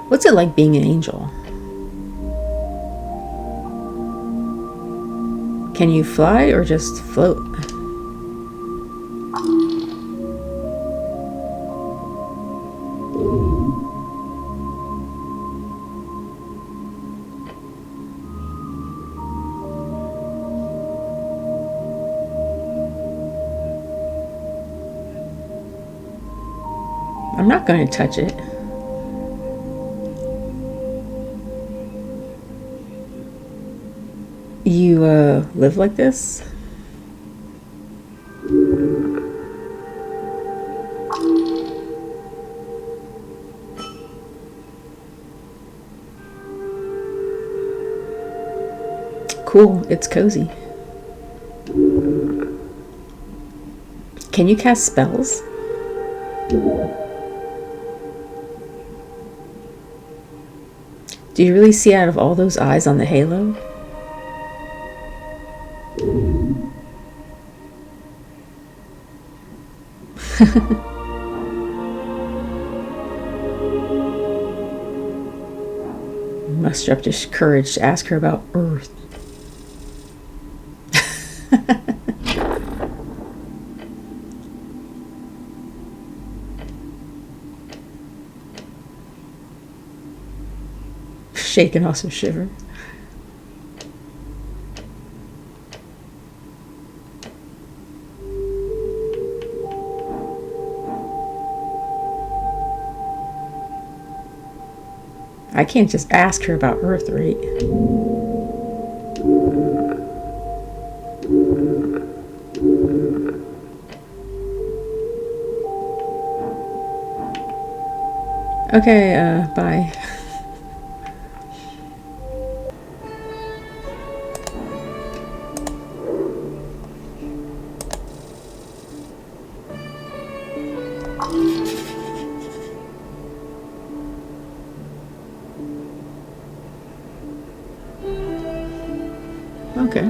What's it like being an angel? Can you fly or just float? I'm not going to touch it. You live like this? Cool, it's cozy. Can you cast spells? Do you really see out of all those eyes on the halo? Muster up the courage to ask her about Earth. Shaking off some shiver. I can't just ask her about Earth, right? Okay, bye. Okay.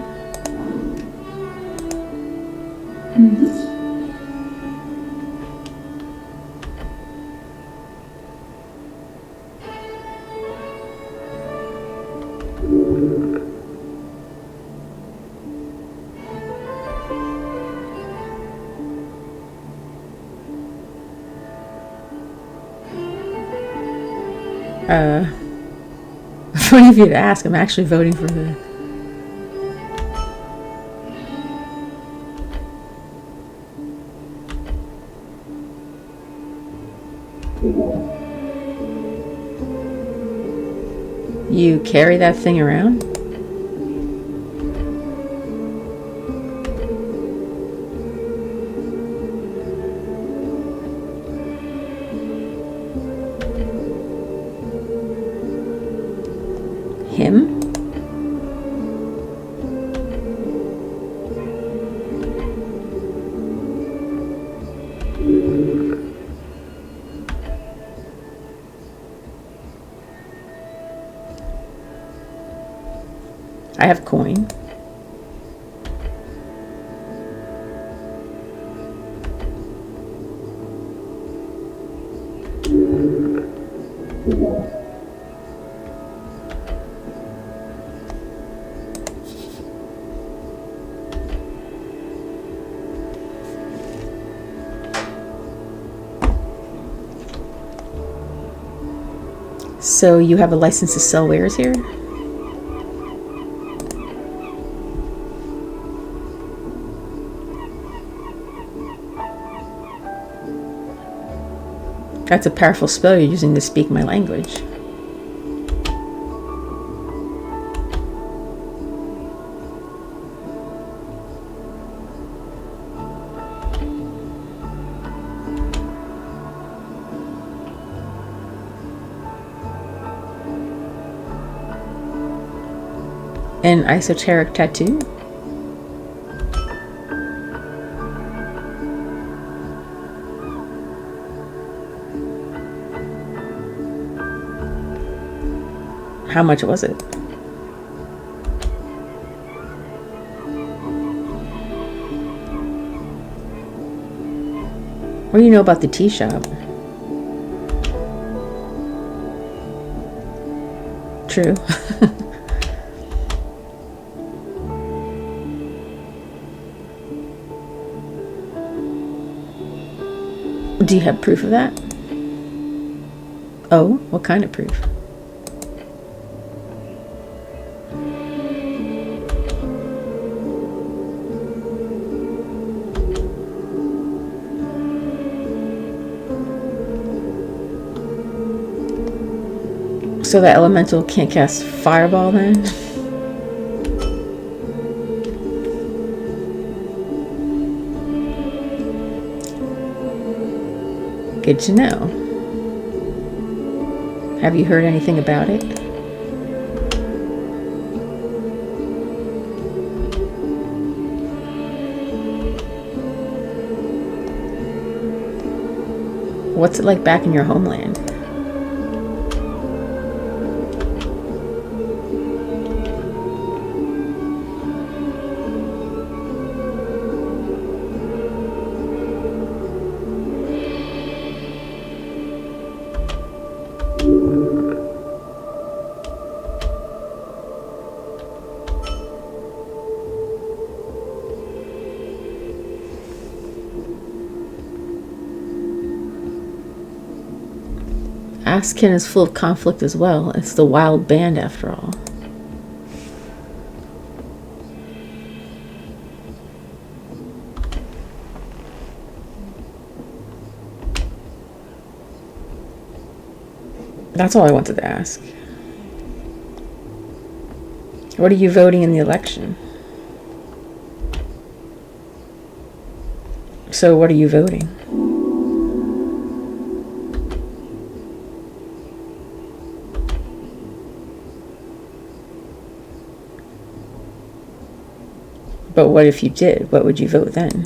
Funny of you to ask. I'm actually voting for the... You carry that thing around? Him? I have coin. So you have a license to sell wares here? That's a powerful spell you're using to speak my language. An esoteric tattoo? How much was it? What do you know about the tea shop? True. Do you have proof of that? Oh, what kind of proof? So that elemental can't cast fireball then? Good to know. Have you heard anything about it? What's it like back in your homeland? Askin is full of conflict as well. It's the wild band after all. That's all I wanted to ask. What are you voting in the election? So what are you voting? But what if you did? What would you vote then?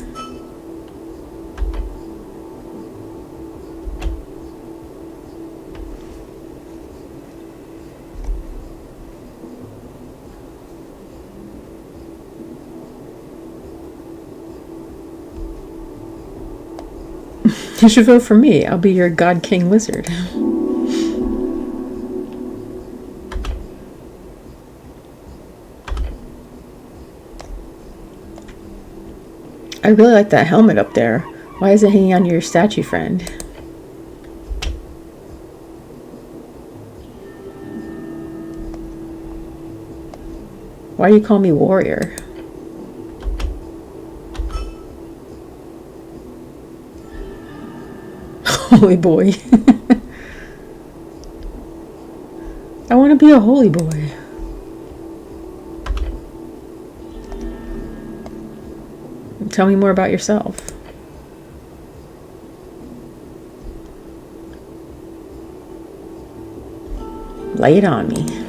You should vote for me. I'll be your God King Wizard. I really like that helmet up there. Why is it hanging on your statue, friend? Why do you call me warrior? Holy boy. I want to be a holy boy. Tell me more about yourself. Lay it on me.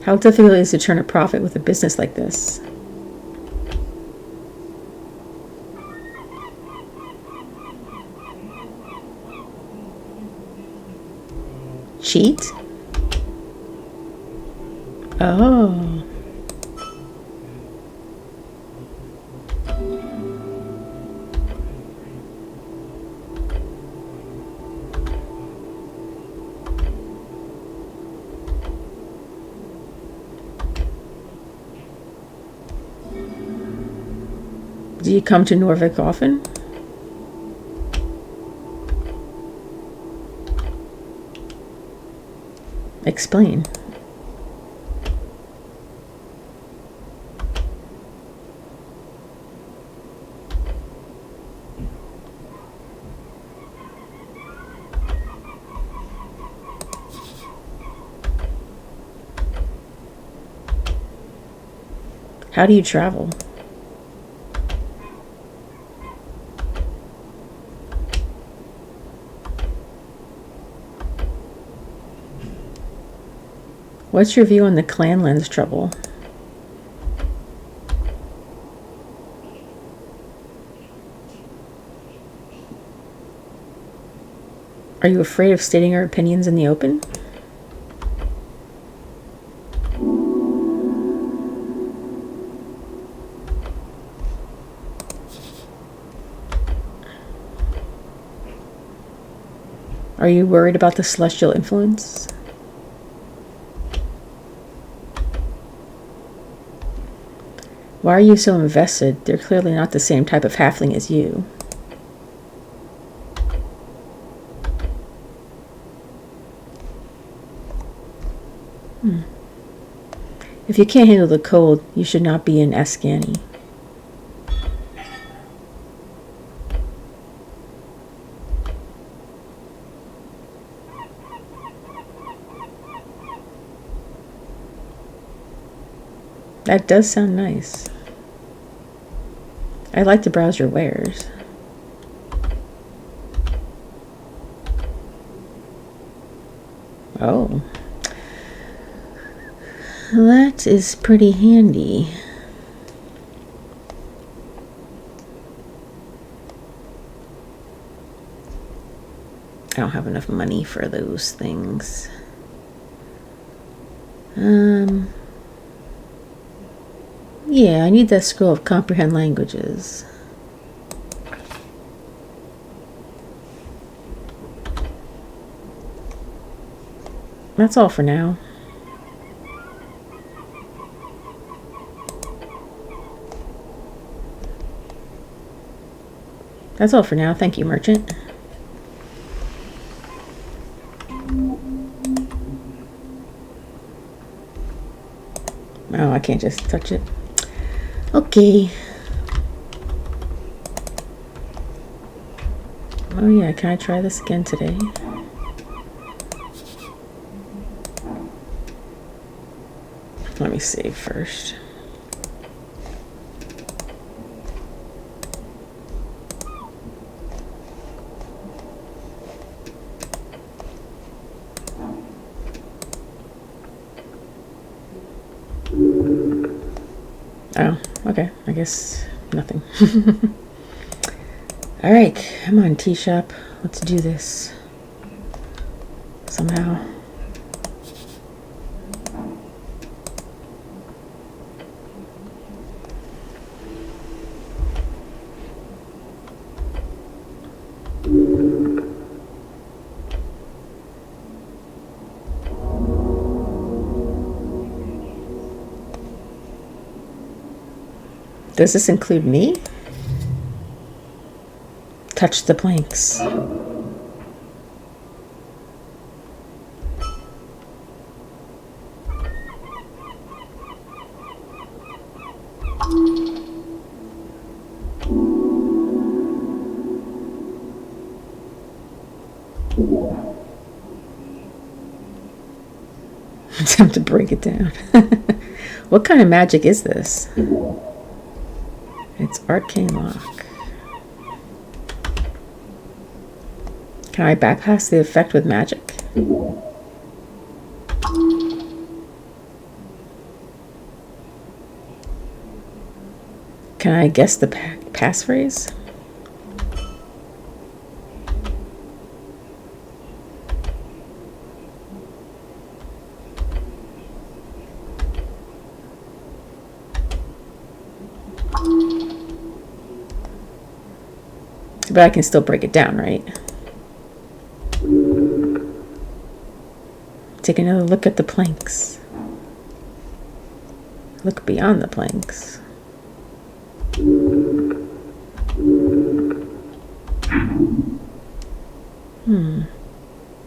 How difficult is it to turn a profit with a business like this? Cheat? Oh. Do you come to Norvik often? Explain. How do you travel? What's your view on the Clanlands trouble? Are you afraid of stating our opinions in the open? Are you worried about the celestial influence? Why are you so invested? They're clearly not the same type of halfling as you. If you can't handle the cold, you should not be in Ascani. That does sound nice. I'd like to browse your wares. Oh. That is pretty handy. I don't have enough money for those things. Yeah, I need that scroll of comprehend languages. That's all for now. That's all for now. Thank you, merchant. Oh, I can't just touch it. Okay. Oh yeah, can I try this again today? Let me save first. Oh, okay. I guess nothing. Alright, come on, tea shop. Let's do this. Somehow. Does this include me? Touch the planks. Attempt to break it down. What kind of magic is this? It's arcane lock. Can I bypass the effect with magic? Can I guess the passphrase? But I can still break it down, right? Take another look at the planks. Look beyond the planks.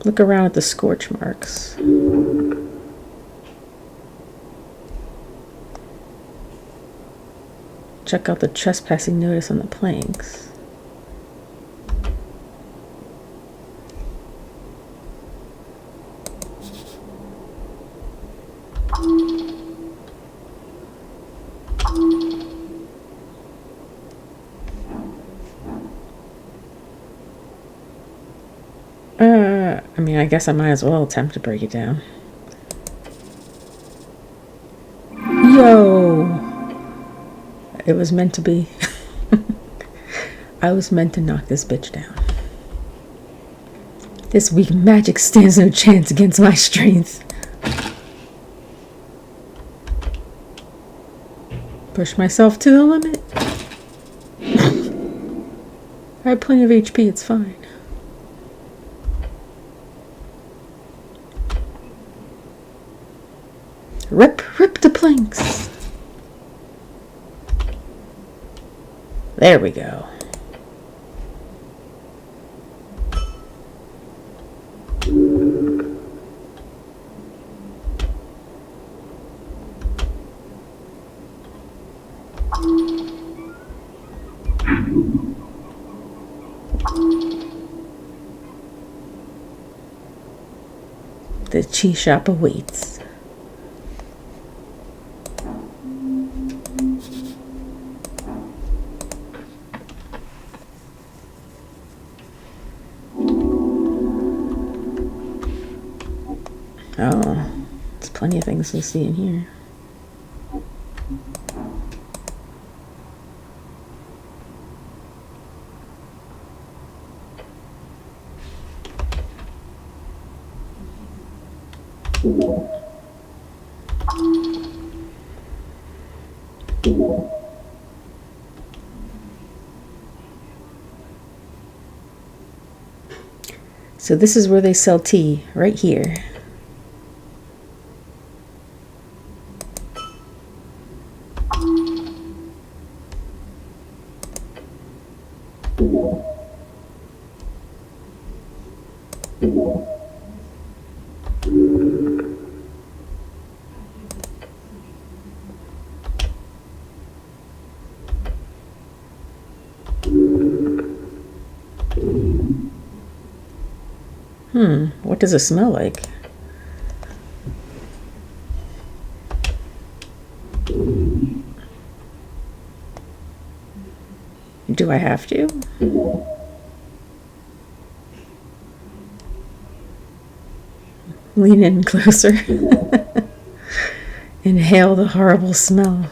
Look around at the scorch marks. Check out the trespassing notice on the planks. I mean, I guess I might as well attempt to break it down. Yo! It was meant to be. I was meant to knock this bitch down. This weak magic stands no chance against my strength. Push myself to the limit. I have plenty of HP, it's fine. Rip the planks. There we go. The tea shop awaits. Oh, there's plenty of things to see in here. So this is where they sell tea, right here. What does it smell like? Do I have to? Lean in closer. Inhale the horrible smell.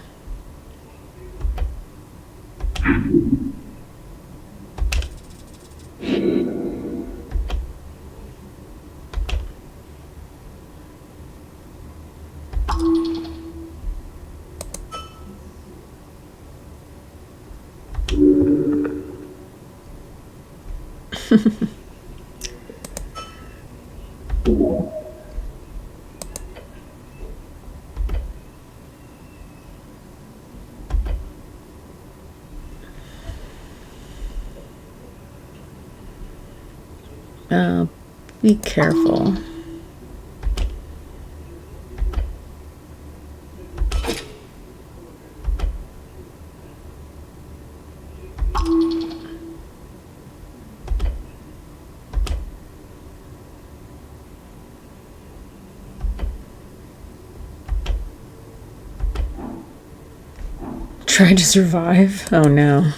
Be careful. Trying to survive? Oh no.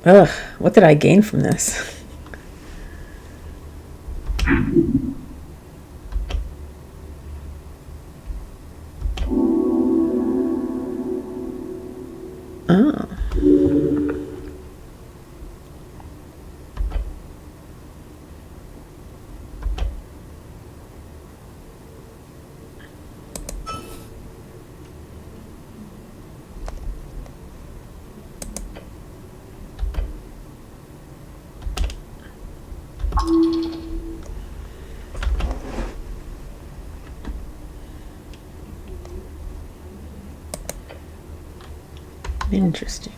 Ugh, what did I gain from this? Oh. Interesting.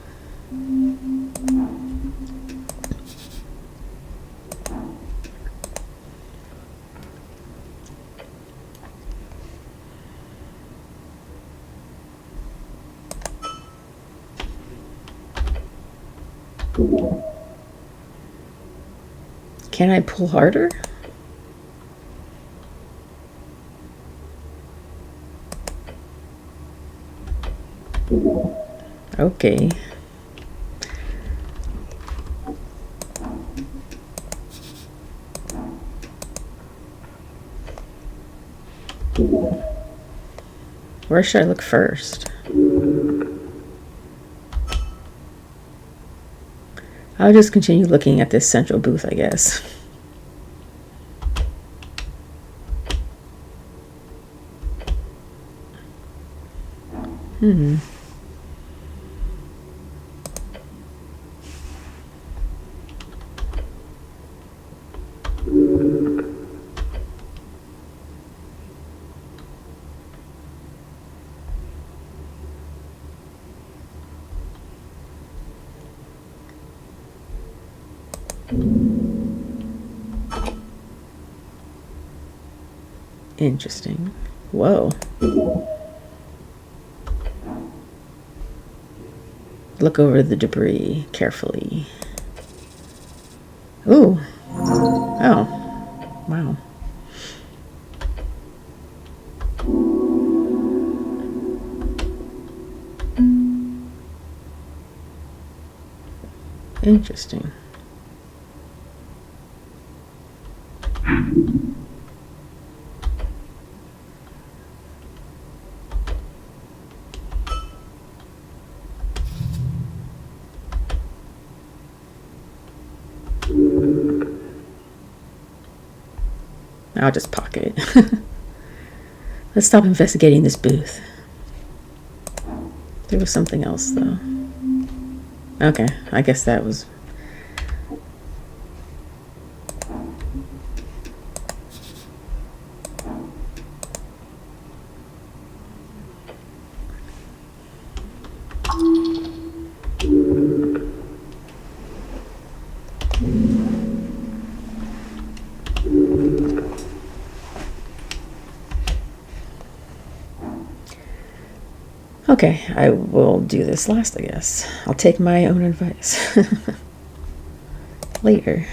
Can I pull harder? Okay. Where should I look first? I'll just continue looking at this central booth, I guess. Interesting. Whoa. Look over the debris carefully. Ooh. Oh. Wow. Interesting. I'll just pocket it. Let's stop investigating this booth. There was something else, though. Okay, I guess that was... Okay, I will do this last, I guess. I'll take my own advice. Later.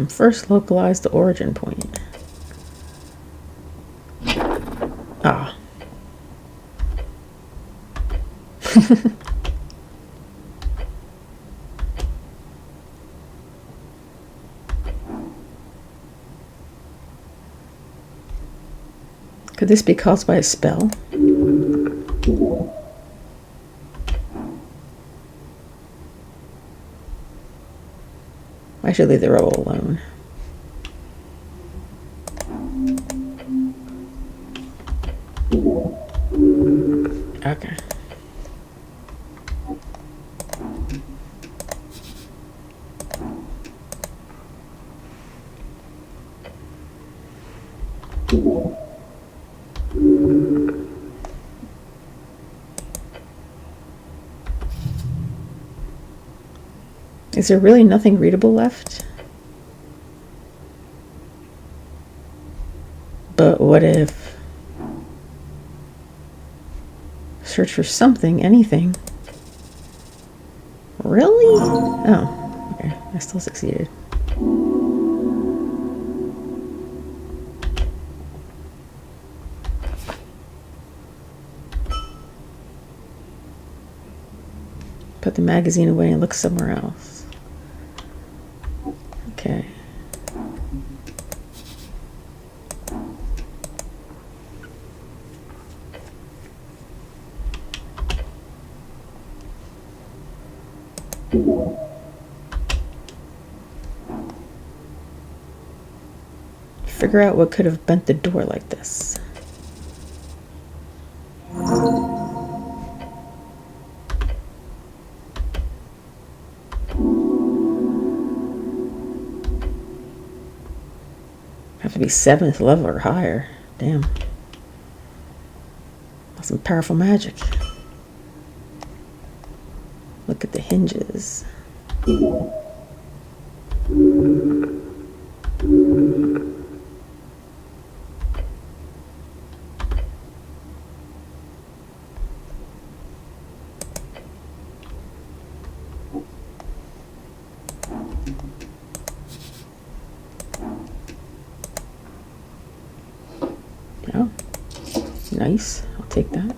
First localize the origin point. Ah. Could this be caused by a spell? I should leave the roll alone. Okay. Is there really nothing readable left? But what if... Search for something, anything. Really? Oh, okay. I still succeeded. Put the magazine away and look somewhere else. Okay. Figure out what could have bent the door like this. Have to be 7th level or higher. Damn. That's some powerful magic. Look at the hinges. Nice. I'll take that.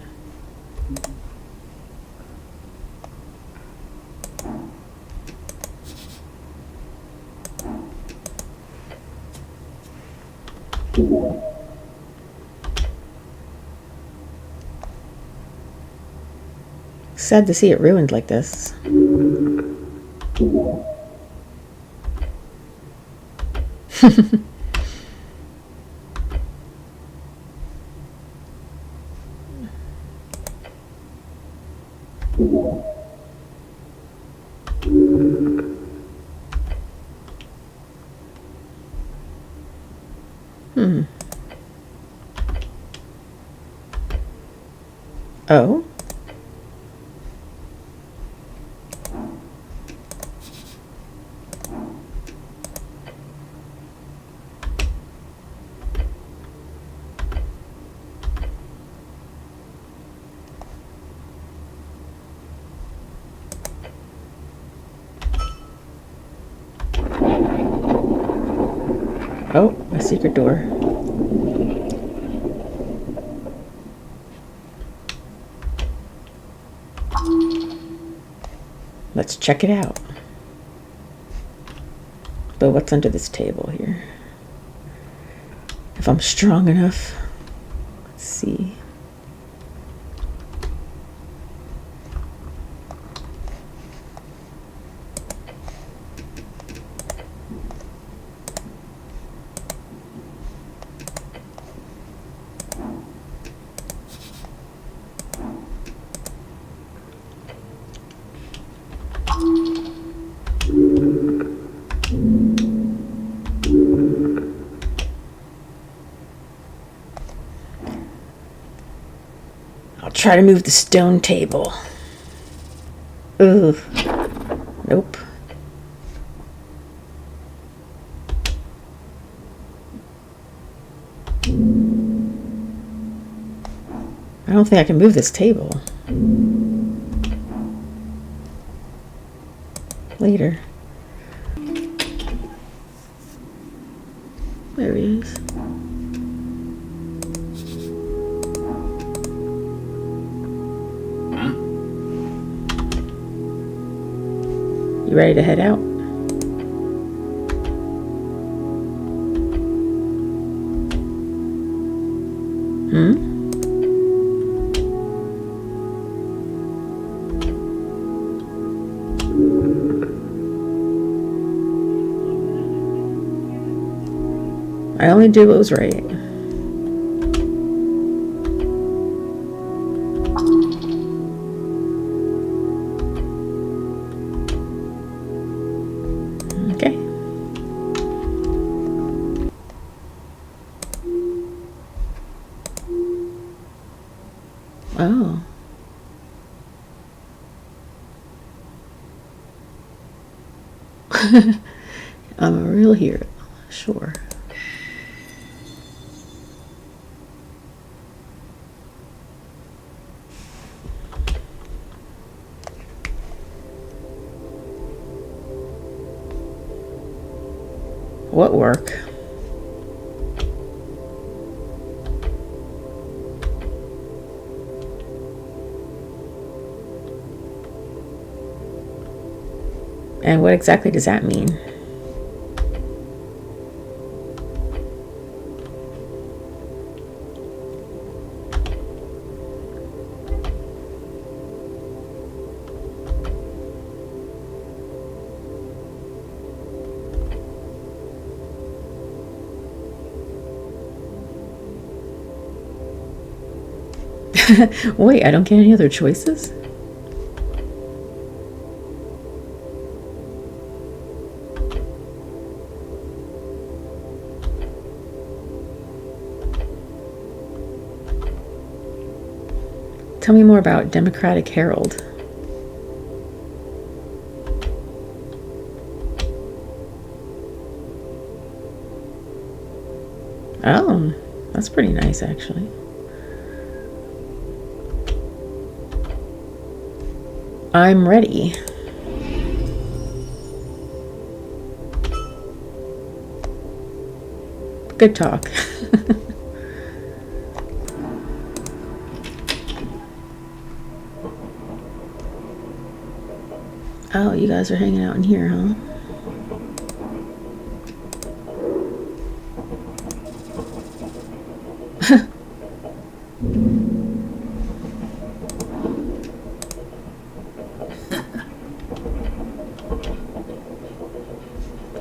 Sad to see it ruined like this. Oh. Oh, a secret door. Let's check it out. But what's under this table here? If I'm strong enough. Let's see. I'll try to move the stone table. Ugh. Nope. I don't think I can move this table. Later. There he is. You ready to head out? I only do what was right. Okay. Oh. I'm a real hero. Sure. What work? And what exactly does that mean? Wait, I don't get any other choices? Tell me more about Democratic Herald. Oh, that's pretty nice, actually. I'm ready. Good talk. Oh, you guys are hanging out in here, huh?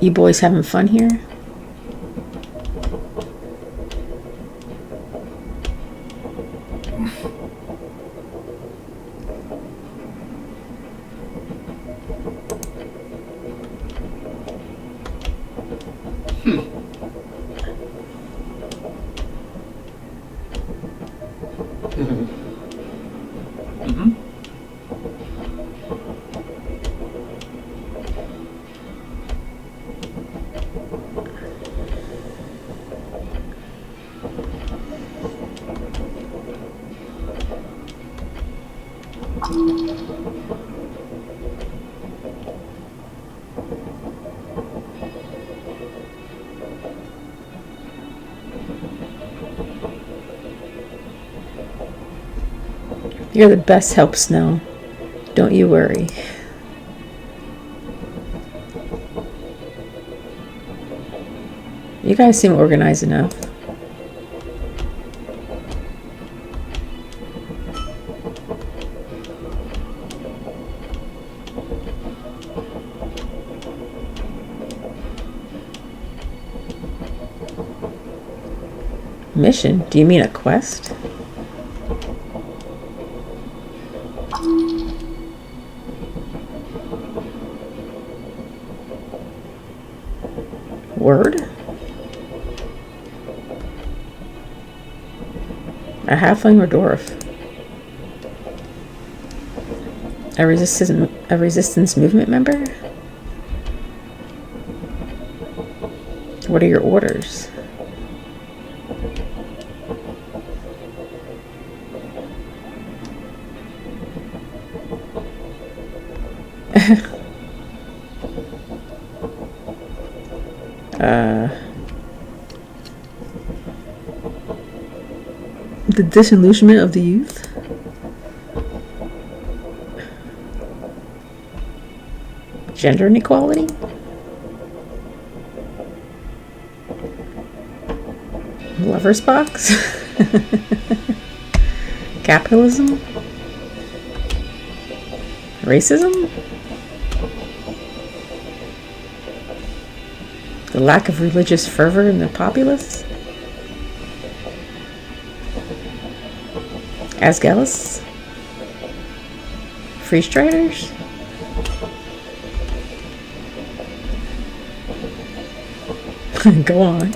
You boys having fun here? You're the best help, Snow. Don't you worry. You guys seem organized enough. Mission? Do you mean a quest? Word? A halfling or dwarf? A resistance movement member? What are your orders? The disillusionment of the youth? Gender inequality? Lover's box? Capitalism? Racism? The lack of religious fervor in the populace? Asgellus? Free Striders? Go on.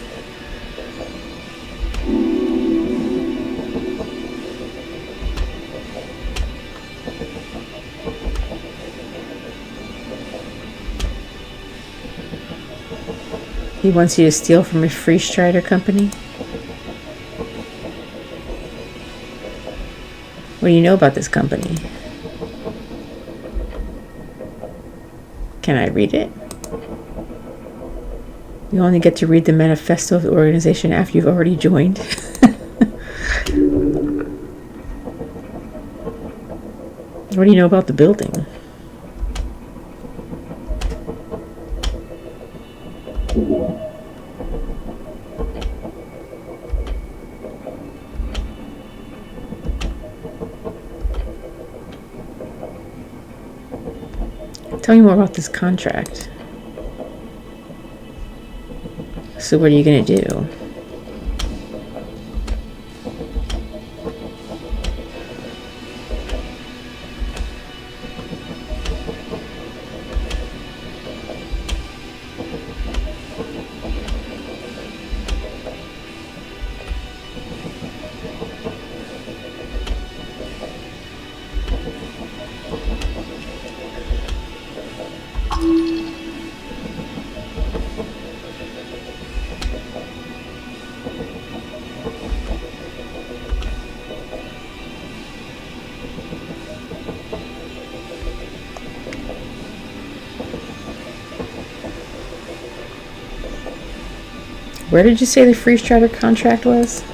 He wants you to steal from a Free Strider company? What do you know about this company? Can I read it? You only get to read the manifesto of the organization after you've already joined. What do you know about the building? Tell me more about this contract. So what are you going to do? Where did you say the Free Strider contract was?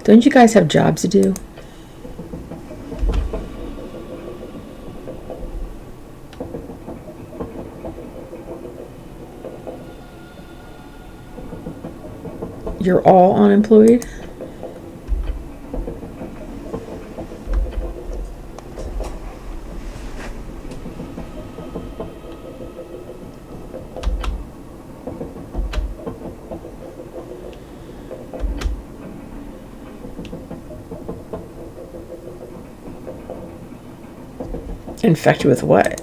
Don't you guys have jobs to do? You're all unemployed? Infected with what?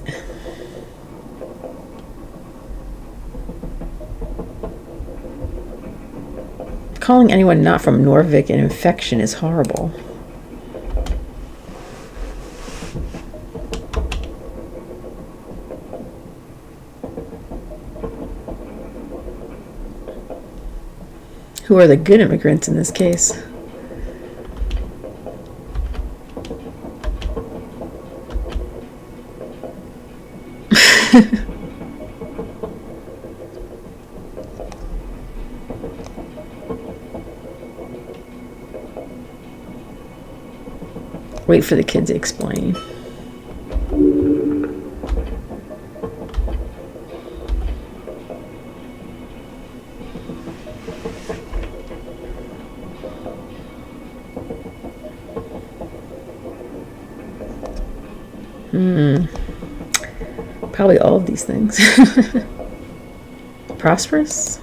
Calling anyone not from Norvik an infection is horrible. Who are the good immigrants in this case? Wait for the kid to explain. Probably all of these things. Prosperous?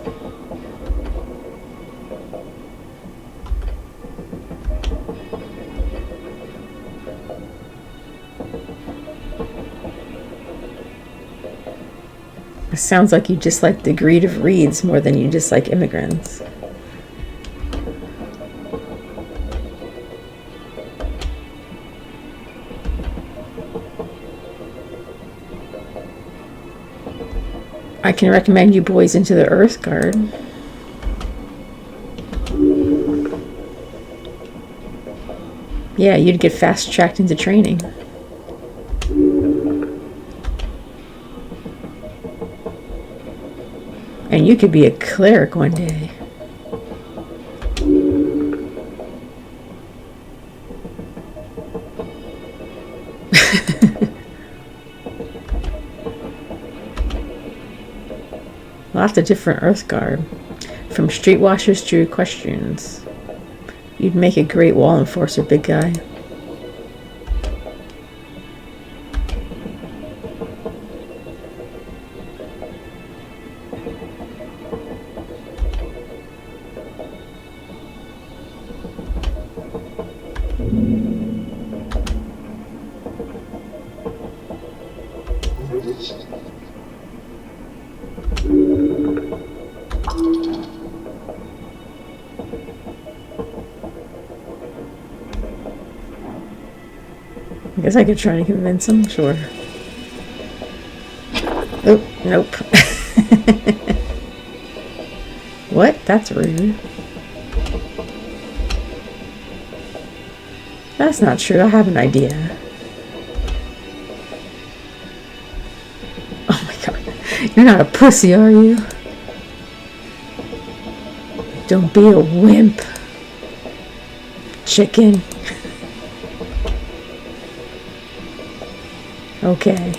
It sounds like you dislike the greed of reeds more than you dislike immigrants. I can recommend you boys into the Earth Guard. Yeah, you'd get fast-tracked into training. And you could be a cleric one day. Lots of different Earth Guard. From street washers to equestrians. You'd make a great wall enforcer, big guy. I guess I could try to convince him, sure. Oh, nope. What? That's rude. That's not true. I have an idea. Oh my god. You're not a pussy, are you? Don't be a wimp. Chicken. Okay.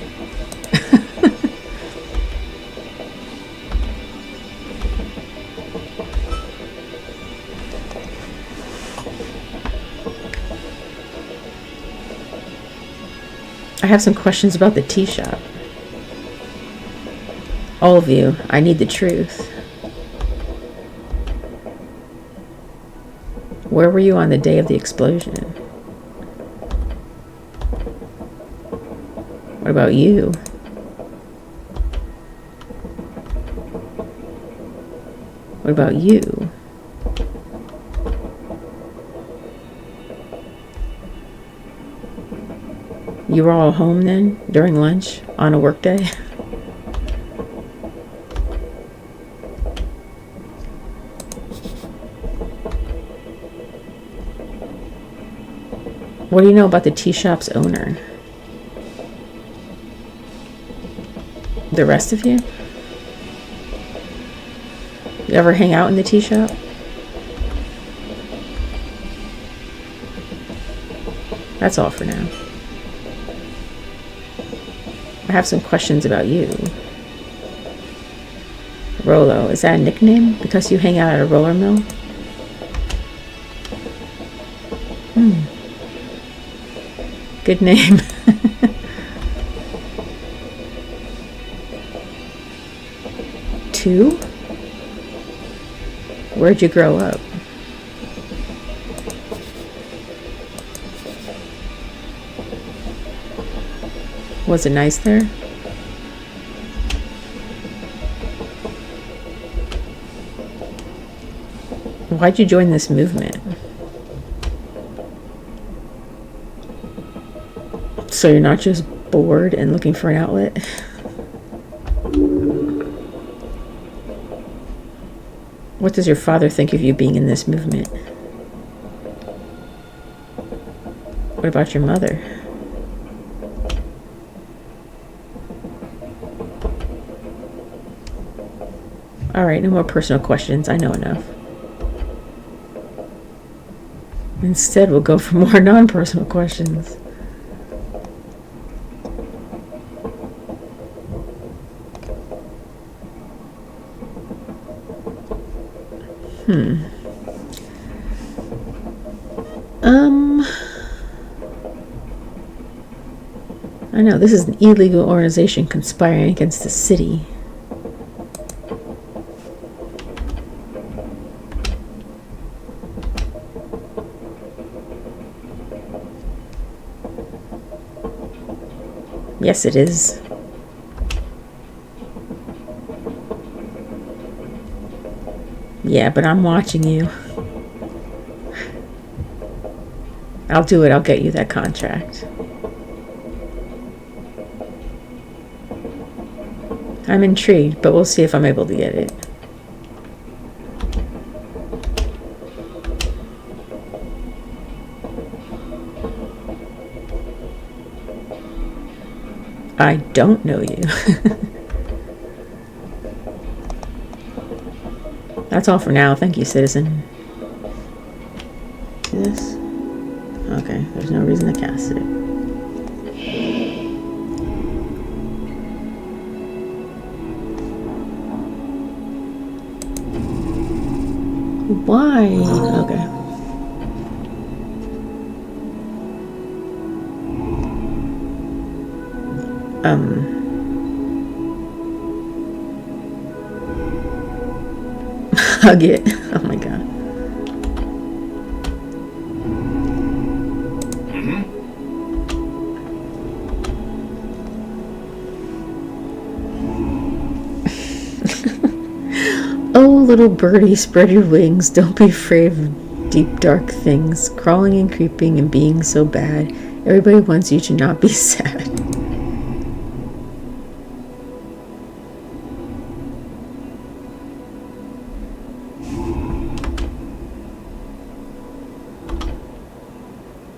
I have some questions about the tea shop. All of you, I need the truth. Where were you on the day of the explosion? What about you? What about you? You were all home then, during lunch, on a work day? What do you know about the tea shop's owner? The rest of you? You ever hang out in the tea shop? That's all for now. I have some questions about you. Rolo, is that a nickname because you hang out at a roller mill? Good name. Two? Where'd you grow up? Was it nice there? Why'd you join this movement? So you're not just bored and looking for an outlet? What does your father think of you being in this movement? What about your mother? Alright, no more personal questions. I know enough. Instead, we'll go for more non-personal questions. I know, this is an illegal organization conspiring against the city. Yes, it is. Yeah, but I'm watching you. I'll do it. I'll get you that contract. I'm intrigued, but we'll see if I'm able to get it. I don't know you. That's all for now. Thank you, citizen. This? Okay, there's no reason to cast it. Why? Okay. Hug it. Oh my god. Oh, little birdie, spread your wings. Don't be afraid of deep, dark things. Crawling and creeping and being so bad. Everybody wants you to not be sad.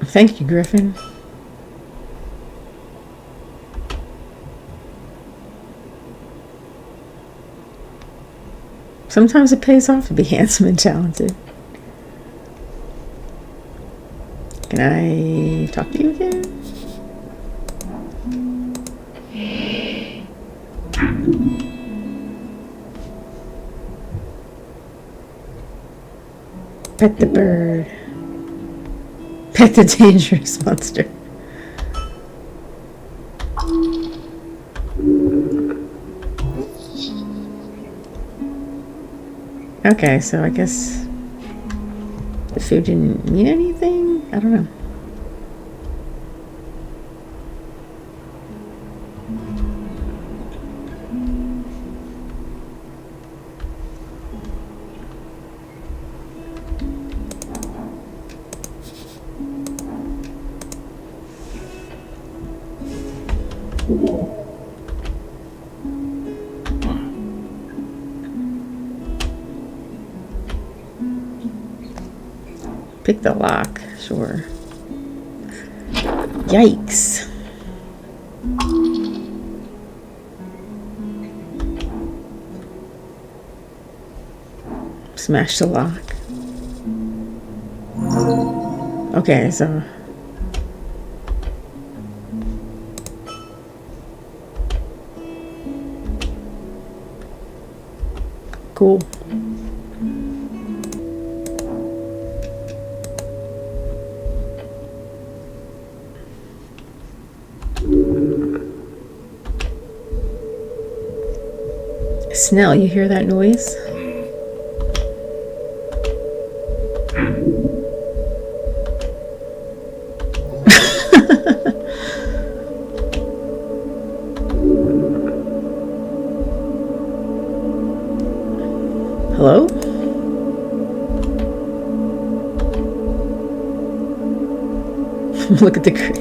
Thank you, Griffin. Sometimes it pays off to be handsome and talented. Can I talk to you again? Pet the bird. Pet the dangerous monster. Okay, so I guess the food didn't mean anything? I don't know. Pick the lock, sure. Yikes. Smash the lock. Okay, so... Cool. Snell, you hear that noise? Hello? Look at the crate.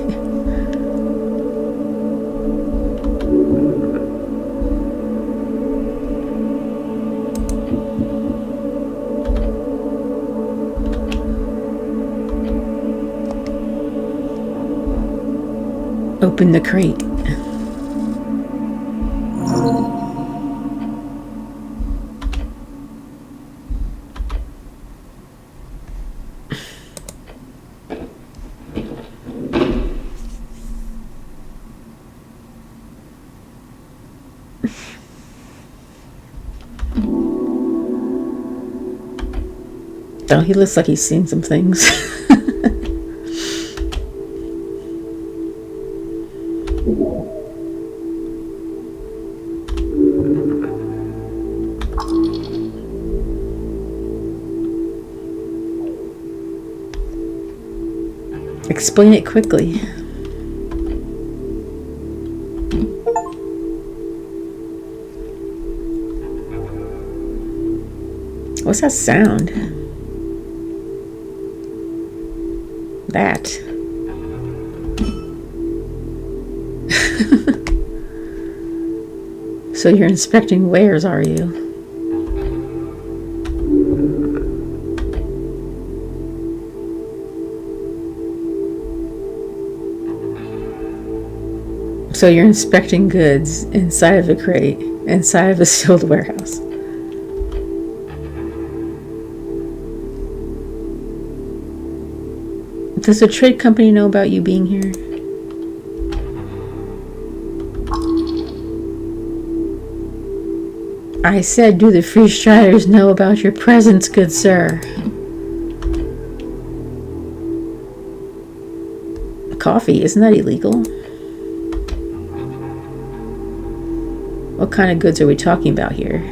Open the crate. Oh, he looks like he's seen some things. Explain it quickly. What's that sound? That. So you're inspecting wares, are you? So you're inspecting goods inside of a crate, inside of a sealed warehouse. Does the trade company know about you being here? I said, do the free striders know about your presence, good sir? Coffee, isn't that illegal? What kind of goods are we talking about here?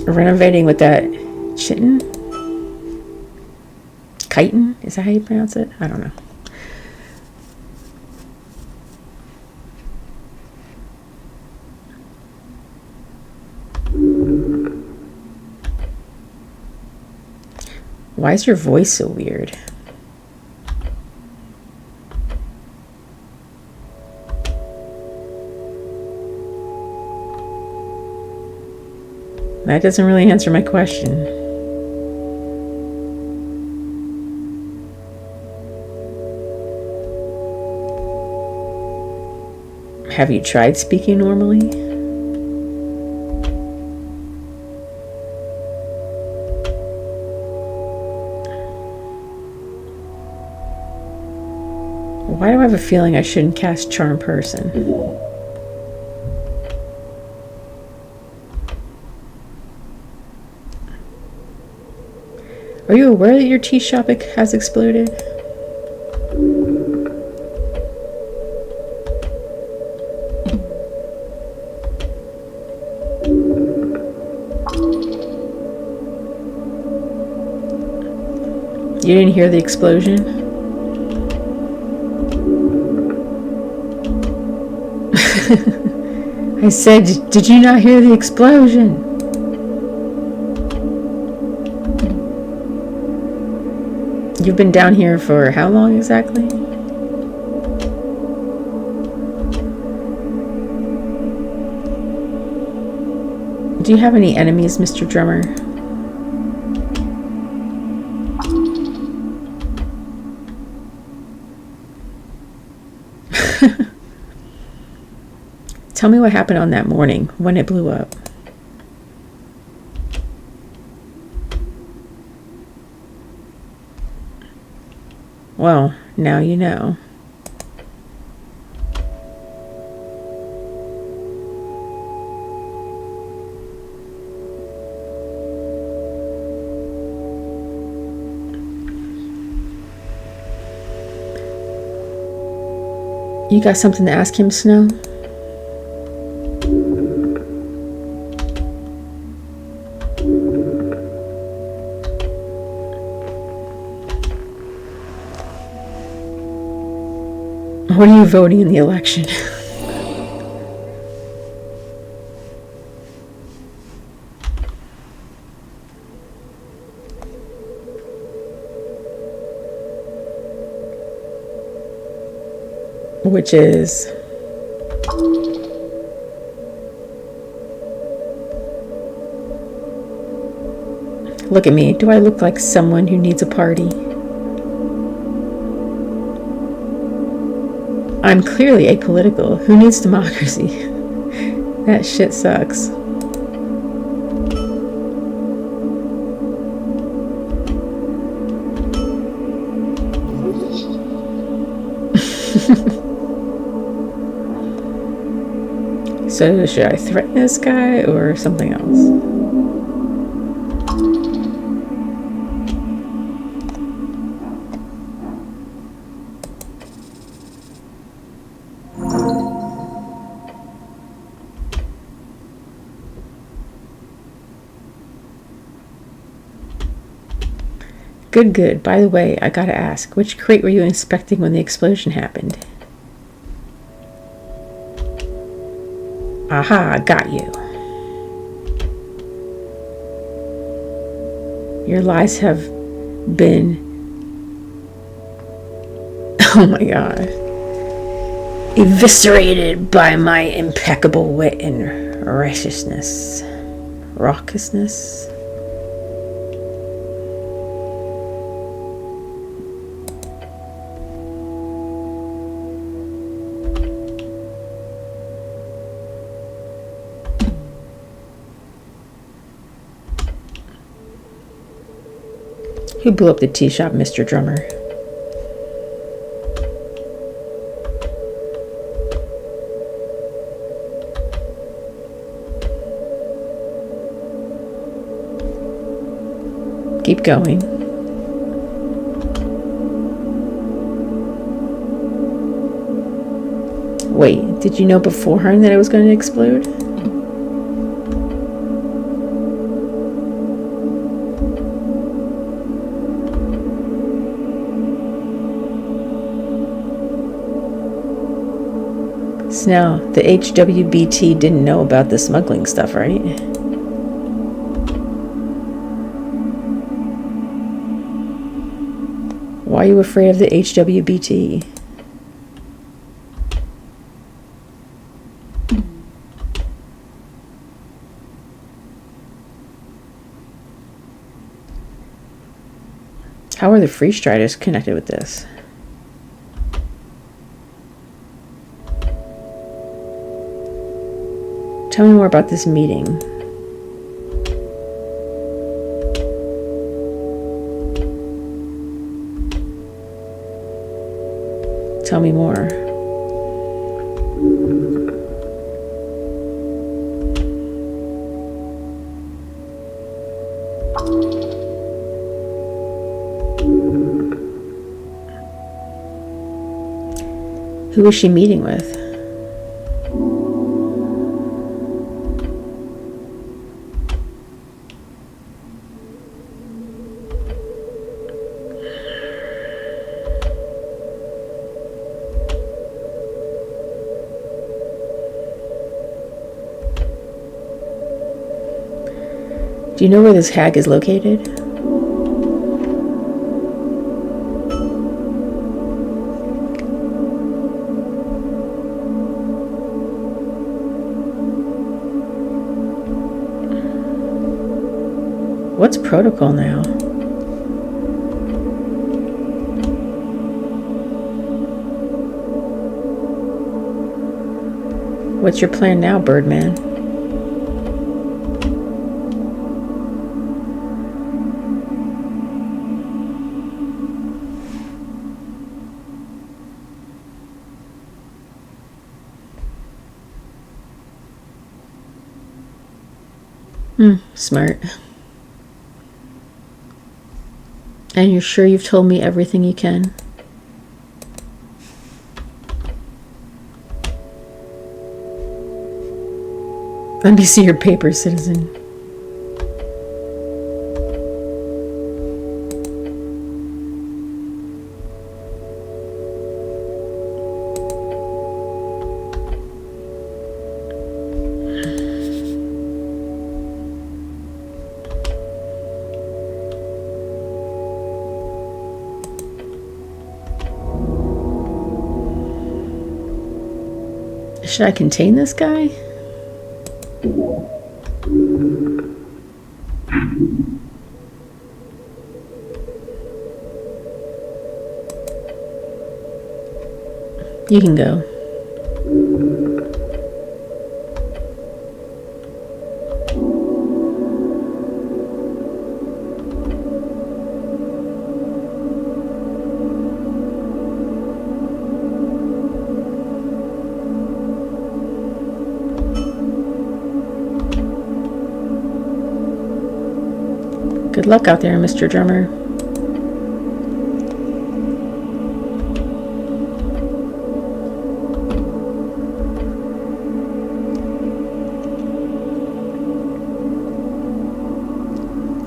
Renovating with that chitin? Chitin? Is that how you pronounce it? I don't know. Why is your voice so weird? That doesn't really answer my question. Have you tried speaking normally? Why do I have a feeling I shouldn't cast Charm Person? Are you aware that your tea shop has exploded? You didn't hear the explosion? I said, did you not hear the explosion? You've been down here for how long exactly? Do you have any enemies, Mr. Drummer? Tell me what happened on that morning when it blew up. Well, now you know. You got something to ask him, Snow? What are you voting in the election? Which is... Look at me. Do I look like someone who needs a party? I'm clearly apolitical. Who needs democracy? That shit sucks. So should I threaten this guy or something else? Good. By the way, I gotta ask, which crate were you inspecting when the explosion happened? Aha, got you. Your lies have been... Oh my god. Eviscerated by my impeccable wit and raucousness. Raucousness? Who blew up the tea shop, Mr. Drummer? Keep going. Wait, did you know beforehand that it was going to explode? Now, the HWBT didn't know about the smuggling stuff, right? Why are you afraid of the HWBT? How are the Free Striders connected with this? Tell me more about this meeting. Tell me more. Who was she meeting with? Do you know where this hag is located? protocol now. What's your plan now, Birdman? Smart. And you're sure you've told me everything you can? Let me see your papers, citizen. Should I contain this guy? You can go. Good luck out there, Mr. Drummer.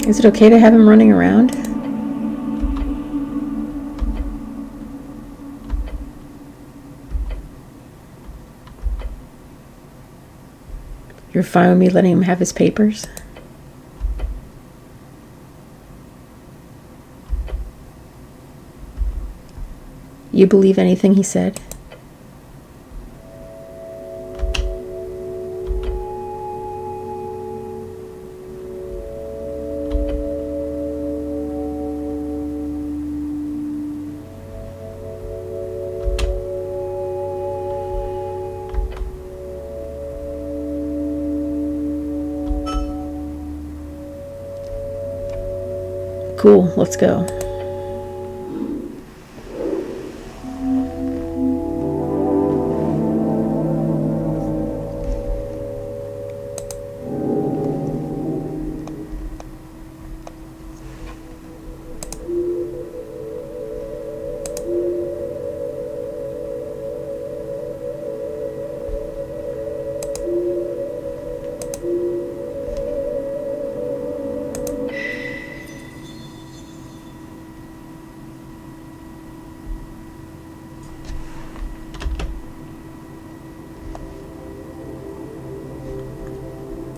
Is it okay to have him running around? You're fine with me letting him have his papers? You believe anything he said? Cool, let's go.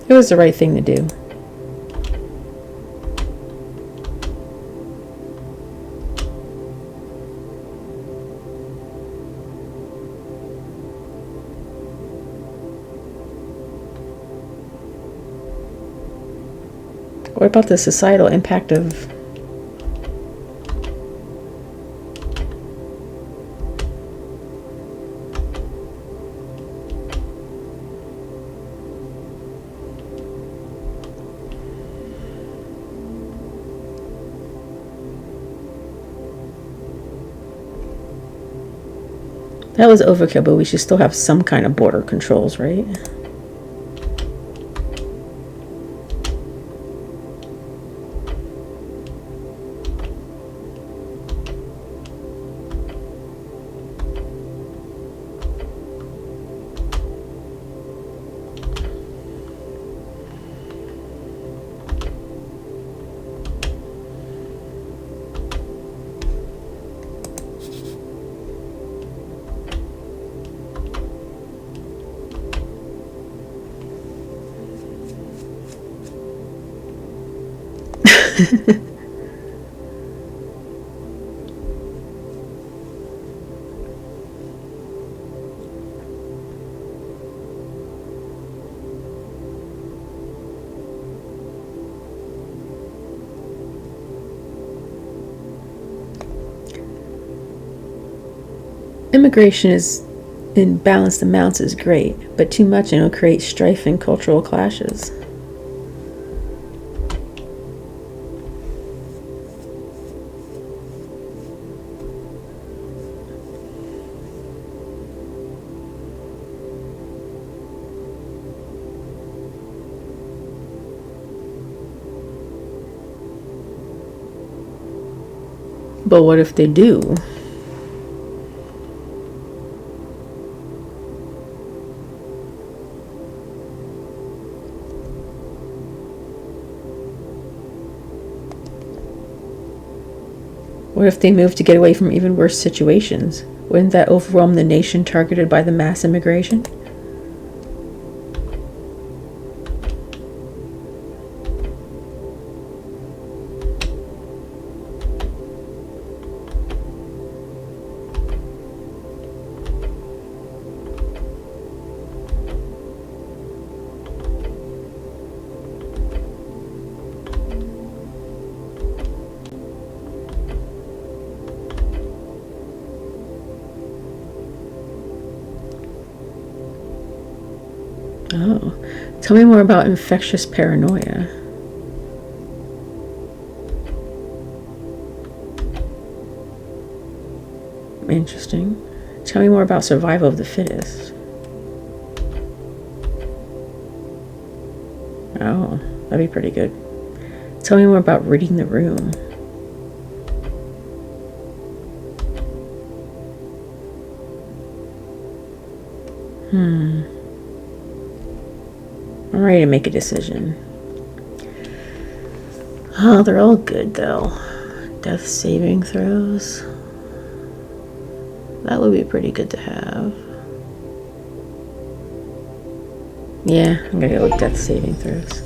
It was the right thing to do. What about the societal impact of that was overkill, but we should still have some kind of border controls, right? Immigration is in balanced amounts is great, but too much and it'll create strife and cultural clashes. But what if they do? What if they move to get away from even worse situations? Wouldn't that overwhelm the nation targeted by the mass immigration? Oh, tell me more about infectious paranoia. Interesting. Tell me more about survival of the fittest. Oh, that'd be pretty good. Tell me more about reading the room. I'm ready to make a decision. Oh, they're all good though. Death saving throws. That would be pretty good to have. Yeah, I'm gonna go with death saving throws.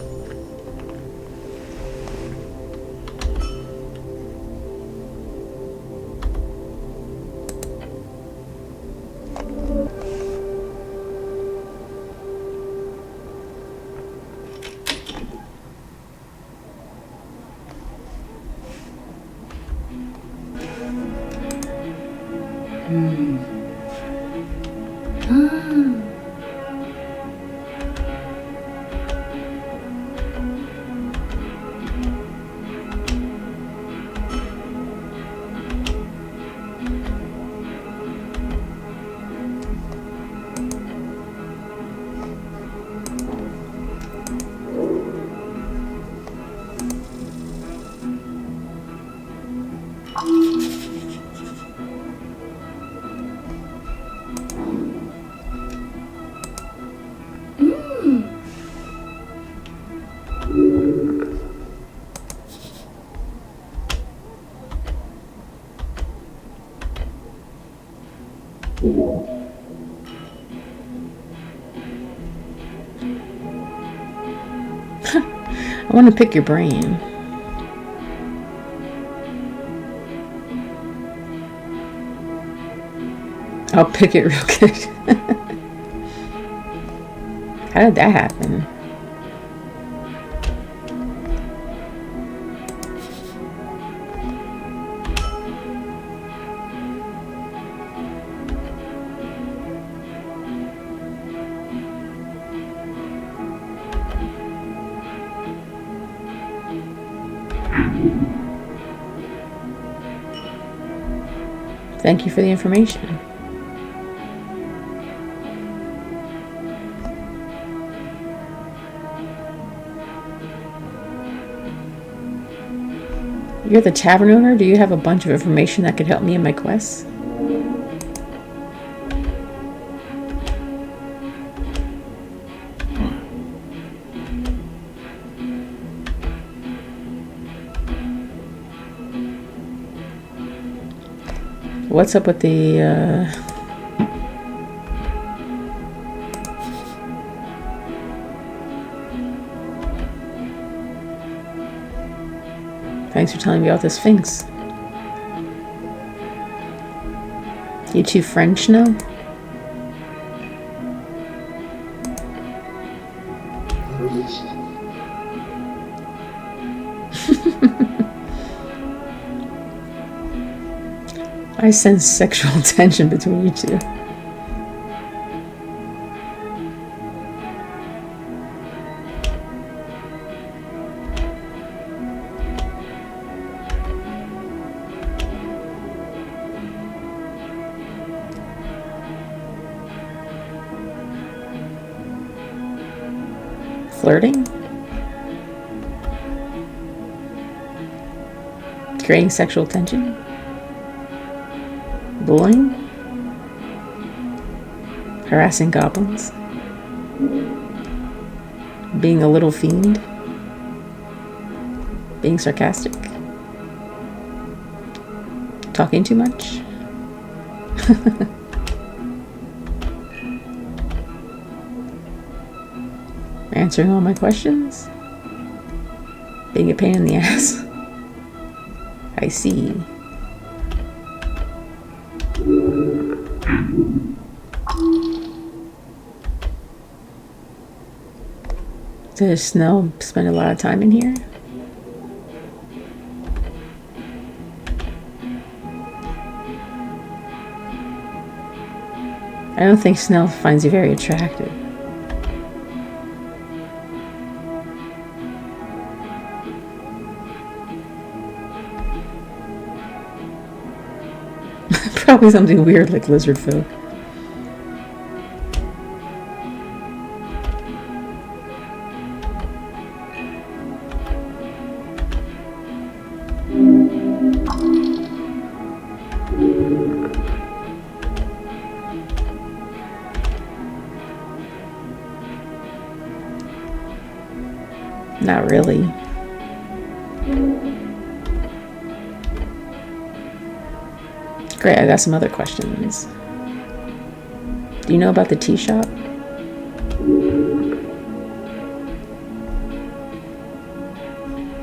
I want to pick your brain. I'll pick it real good. How did that happen? Thank you for the information. You're the tavern owner? Do you have a bunch of information that could help me in my quests? What's up with the, Thanks for telling me about the Sphinx. You two French now? I sense sexual tension between you two. Flirting? Creating sexual tension? Bullying? Harassing goblins? Being a little fiend? Being sarcastic? Talking too much? Answering all my questions? Being a pain in the ass? I see. Does Snow spend a lot of time in here? I don't think Snell finds you very attractive. Probably something weird like lizard folk. Not really. Great, I got some other questions. Do you know about the tea shop?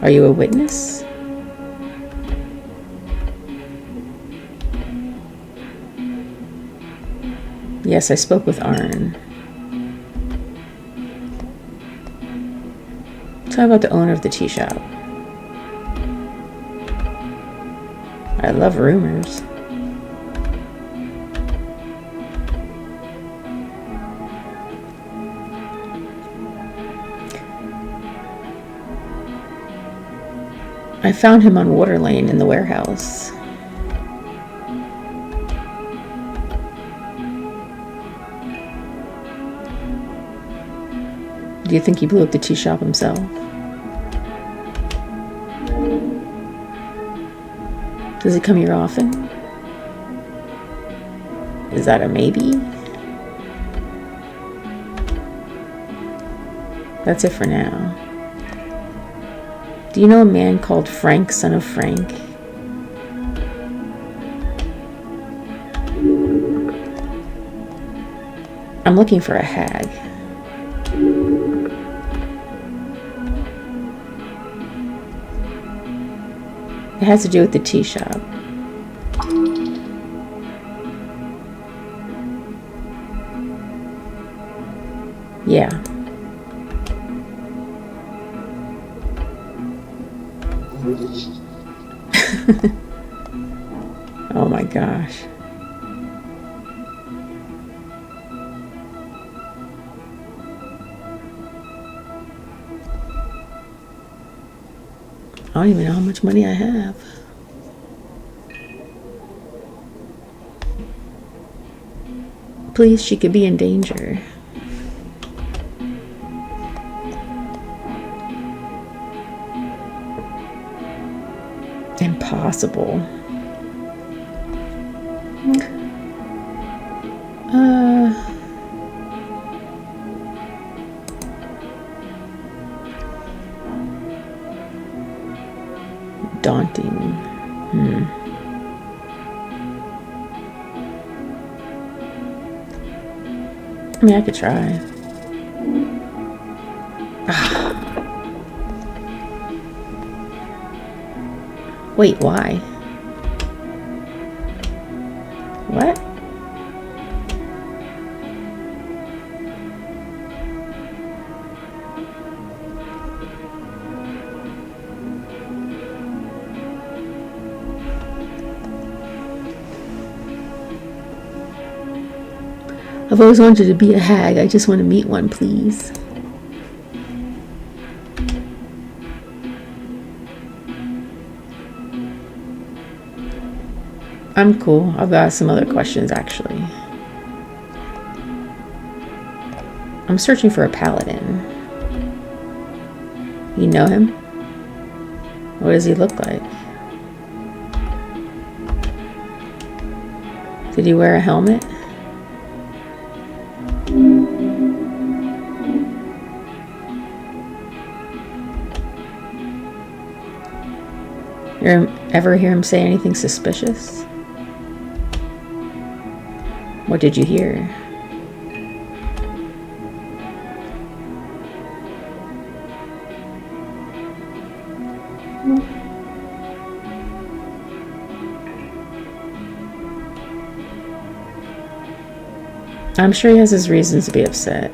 Are you a witness? Yes, I spoke with Arn. Tell me about the owner of the tea shop. I love rumors. I found him on Water Lane in the warehouse. Do you think he blew up the tea shop himself? Does he come here often? Is that a maybe? That's it for now. Do you know a man called Frank, son of Frank? I'm looking for a hag. It has to do with the tea shop. Yeah. Oh my gosh. I don't even know how much money I have. Please, she could be in danger. Impossible. Daunting. I mean, I could try. Wait, why? What? I've always wanted to be a hag. I just want to meet one, please. I'm cool. I've got some other questions, actually. I'm searching for a paladin. You know him? What does he look like? Did he wear a helmet? You ever hear him say anything suspicious? What did you hear? I'm sure he has his reasons to be upset.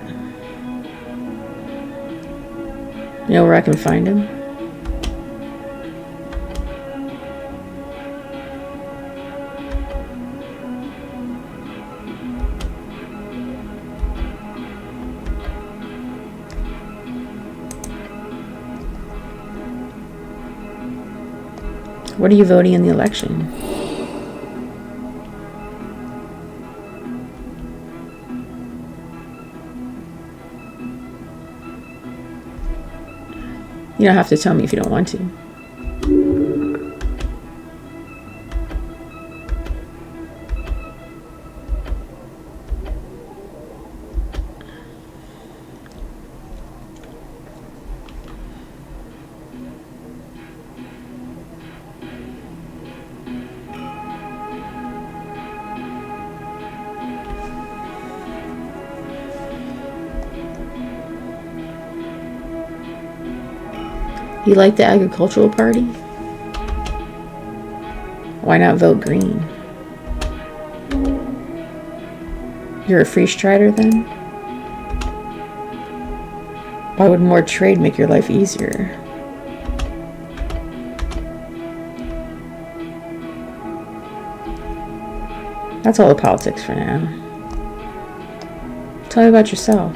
You know where I can find him? What are you voting in the election? You don't have to tell me if you don't want to. You like the agricultural party? Why not vote green? You're a free strider then? Why would more trade make your life easier? That's all the politics for now. Tell me about yourself.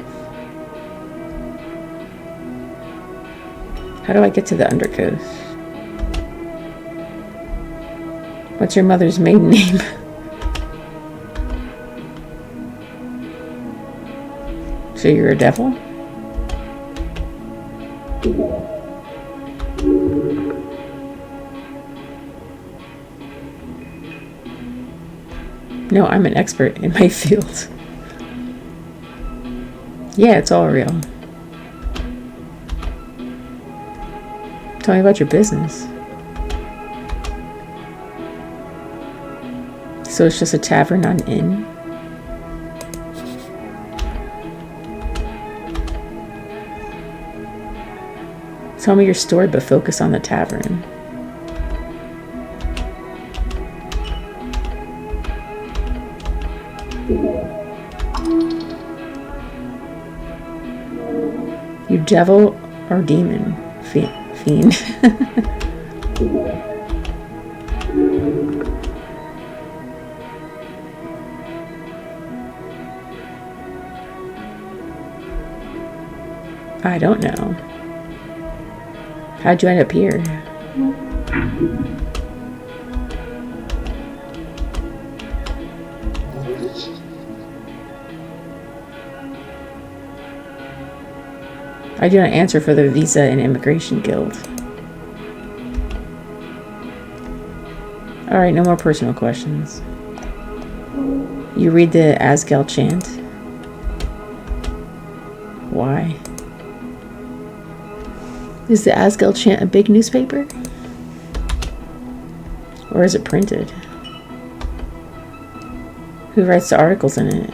How do I get to the Undercoast? What's your mother's maiden name? So you're a devil? No, I'm an expert in my field. Yeah, it's all real. Tell me about your business. So it's just a tavern, not an inn? Tell me your story, but focus on the tavern. You devil or demon? Fiend. I don't know. How'd you end up here? I do not answer for the Visa and Immigration Guild. Alright, no more personal questions. You read the Asgal chant? Why? Is the Asgal chant a big newspaper? Or is it printed? Who writes the articles in it?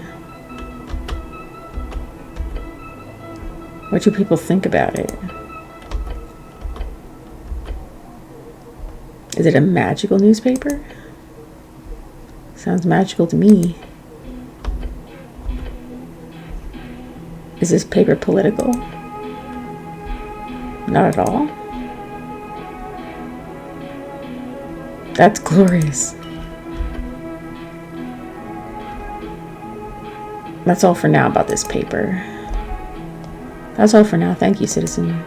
What do people think about it? Is it a magical newspaper? Sounds magical to me. Is this paper political? Not at all. That's glorious. That's all for now about this paper. That's all for now. Thank you, citizen.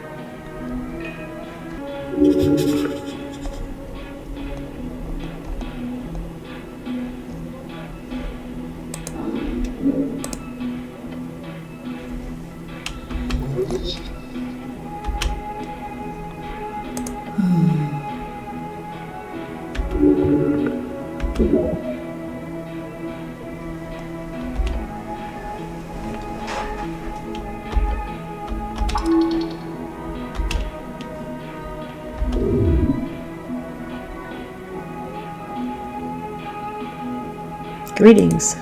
Greetings.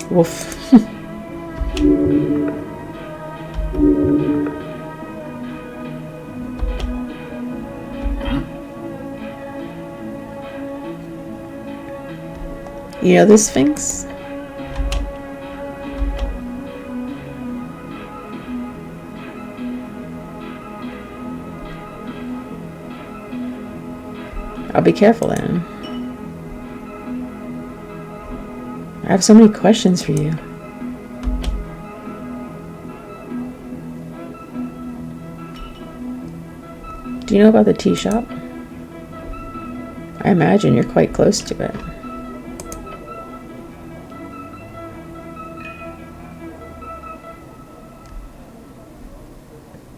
Woof. You know this Sphinx? I'll be careful then. I have so many questions for you. Do you know about the tea shop? I imagine you're quite close to it.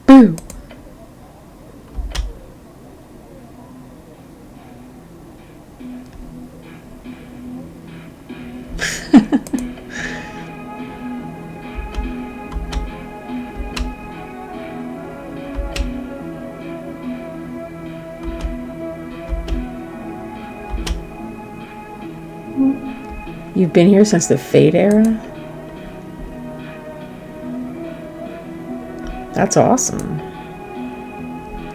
Boo! You've been here since the Fade era? That's awesome.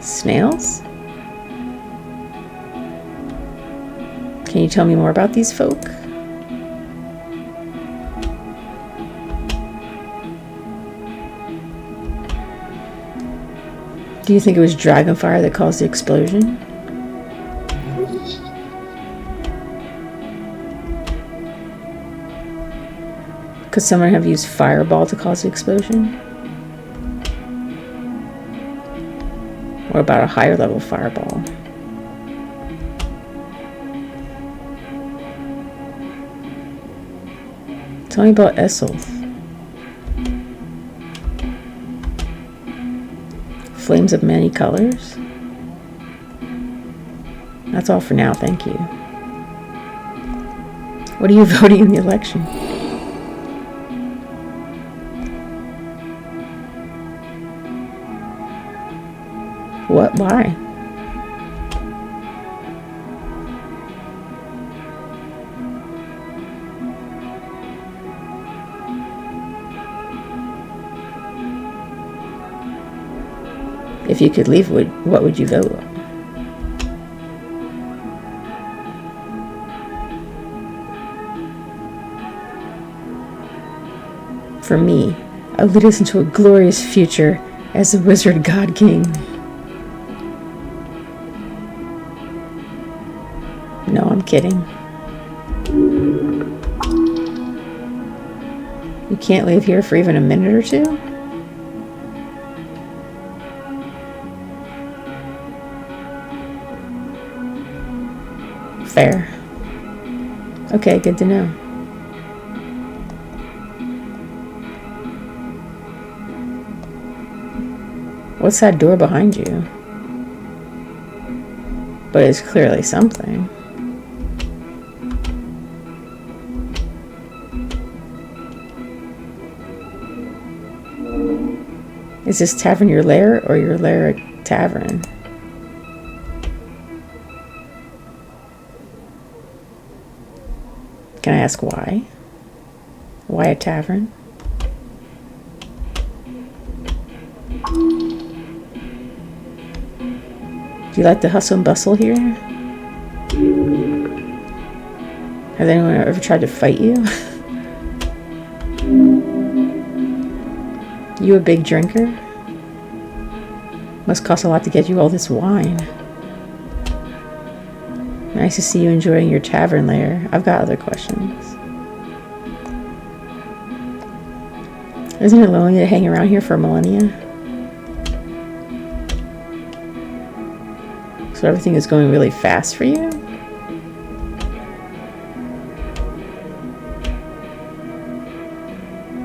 Snails? Can you tell me more about these folk? Do you think it was dragonfire that caused the explosion? Could someone have used fireball to cause the explosion? Or about a higher level fireball? Tell me about Esoteric. Flames of many colors? That's all for now, thank you. What are you voting in the election? What? Why? If you could leave, what would you vote? For me, I'll lead us into a glorious future as the Wizard God King. No, I'm kidding. You can't leave here for even a minute or two? Fair. Okay, good to know. What's that door behind you? But it's clearly something. Is this tavern your lair or your lair a tavern? Can I ask why? Why a tavern? Do you like the hustle and bustle here? Has anyone ever tried to fight you? You a big drinker? Must cost a lot to get you all this wine. Nice to see you enjoying your tavern lair. I've got other questions. Isn't it lonely to hang around here for millennia? So everything is going really fast for you?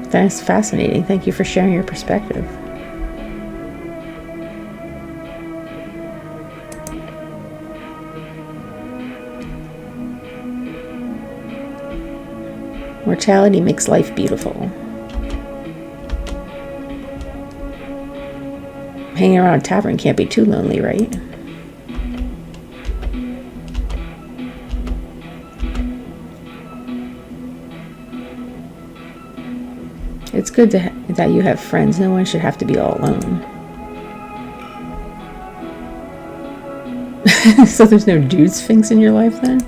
That's fascinating. Thank you for sharing your perspective. Mortality makes life beautiful. Hanging around a tavern can't be too lonely, right? It's good that you have friends. No one should have to be all alone. So there's no dude sphinx in your life then?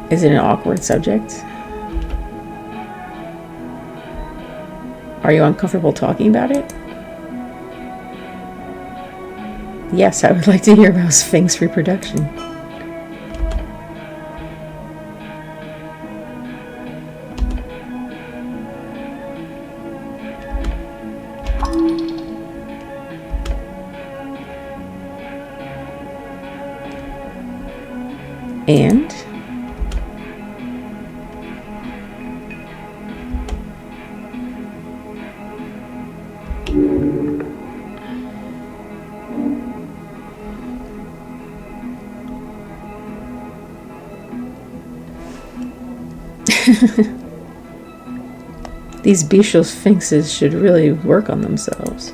Is it an awkward subject? Are you uncomfortable talking about it? Yes, I would like to hear about Sphinx reproduction. And? These bestial sphinxes should really work on themselves.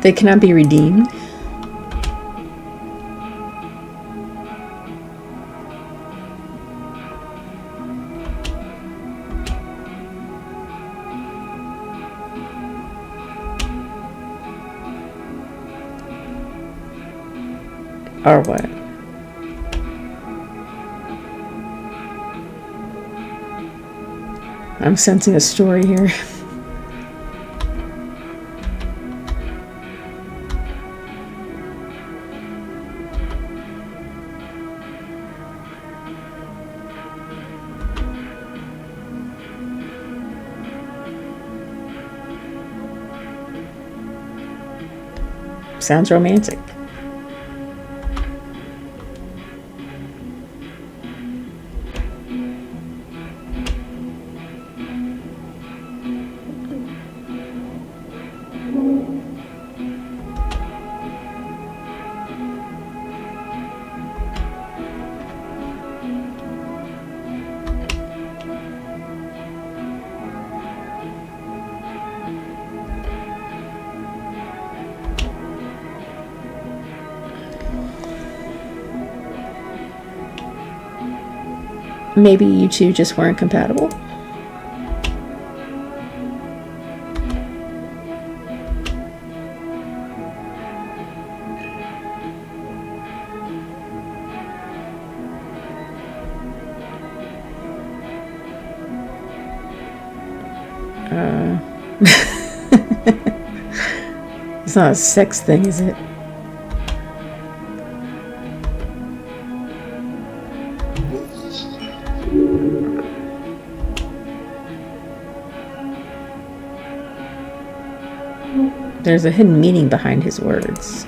They cannot be redeemed. Or what? I'm sensing a story here. Sounds romantic. Maybe you two just weren't compatible? It's not a sex thing, is it? There's a hidden meaning behind his words.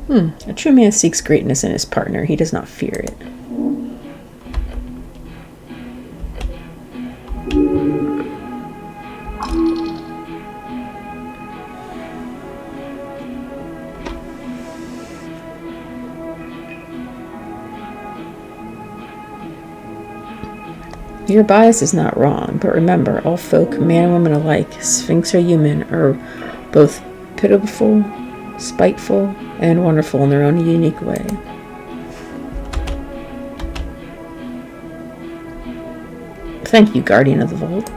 A true man seeks greatness in his partner. He does not fear it. Your bias is not wrong, but remember, all folk, man and woman alike, sphinx or human, are both pitiful, spiteful, and wonderful in their own unique way. Thank you, Guardian of the Vault.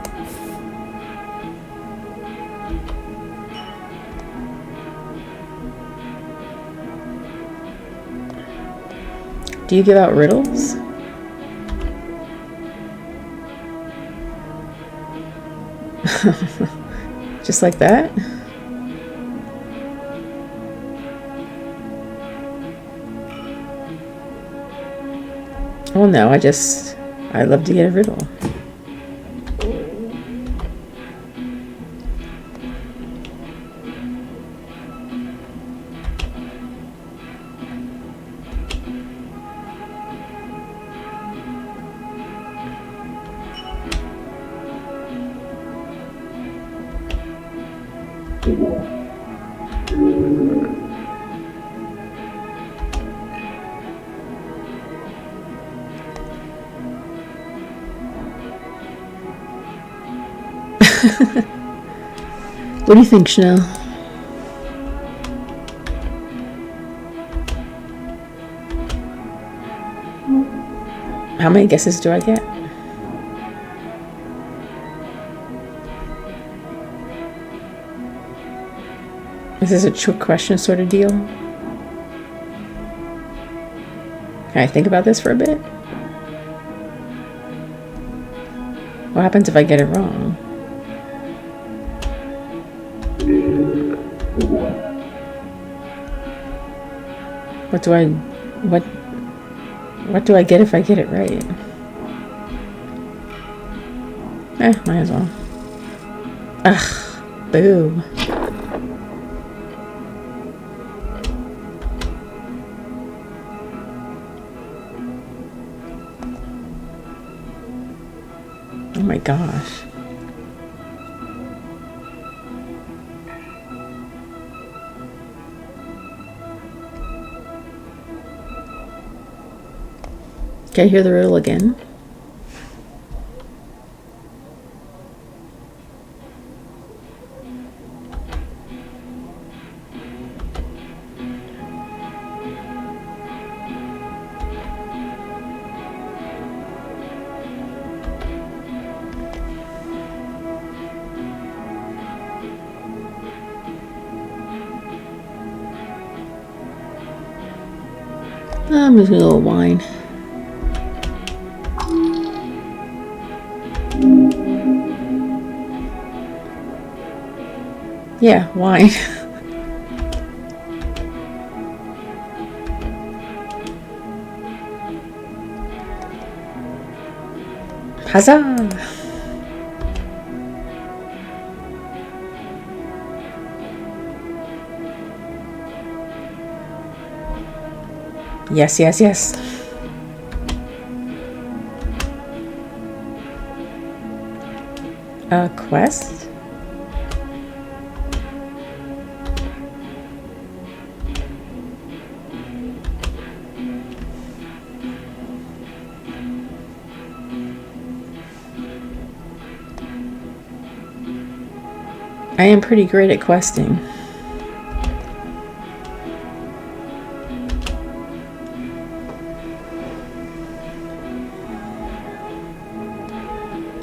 Do you give out riddles? Just like that? Oh no, I love to get a riddle. What do you think, Chanel? How many guesses do I get? Is this a trick question sort of deal? Can I think about this for a bit? What happens if I get it wrong? What do I get if I get it right? Might as well. Ugh, boo. Oh my gosh. Can I hear the riddle again? I'm just gonna go with wine. Yeah, wine. Huzzah! Yes, yes, yes. A quest? I am pretty great at questing.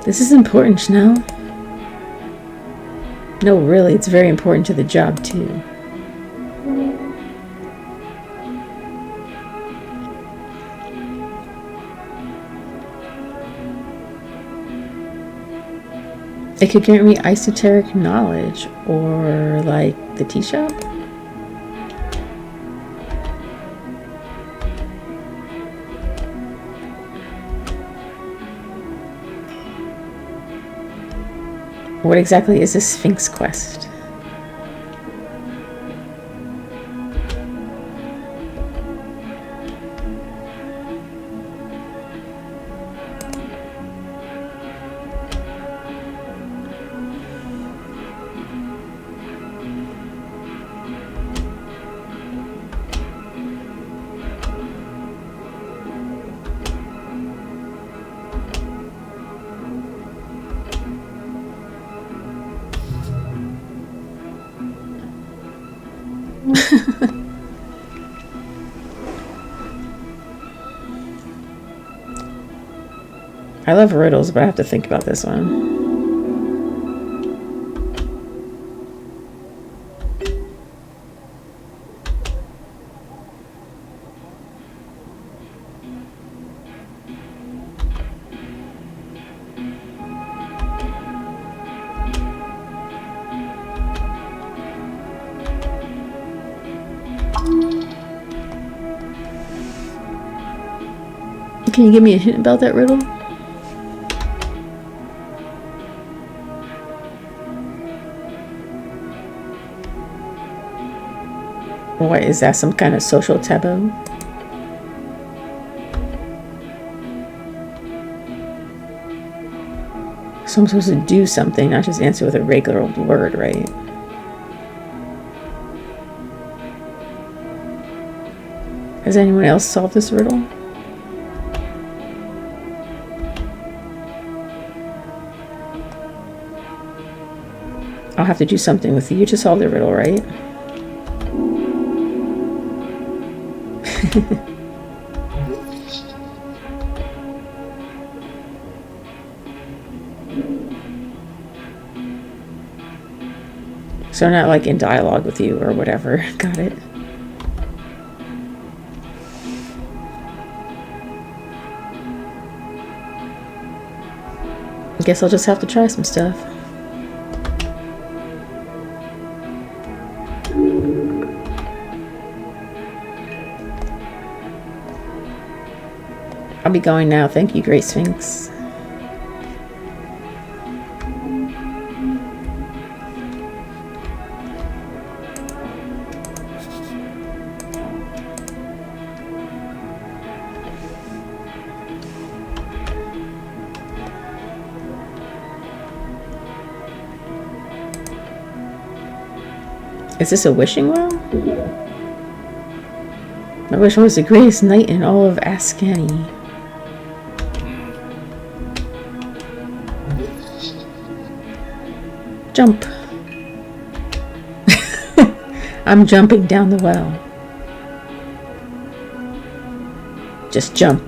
This is important, Chanel. No, really, it's very important to the job, too. It could grant me esoteric knowledge, or like the tea shop. What exactly is a Sphinx quest? I love riddles, but I have to think about this one. Can you give me a hint about that riddle? What, is that some kind of social taboo? So I'm supposed to do something, not just answer with a regular old word, right? Has anyone else solved this riddle? I'll have to do something with you to solve the riddle, right? So I'm not like in dialogue with you or whatever. Got it. I guess I'll just have to try some stuff. I'll be going now. Thank you, Great Sphinx. Is this a wishing well? My wish was the greatest knight in all of Ascani. Jump. I'm jumping down the well. Just jump.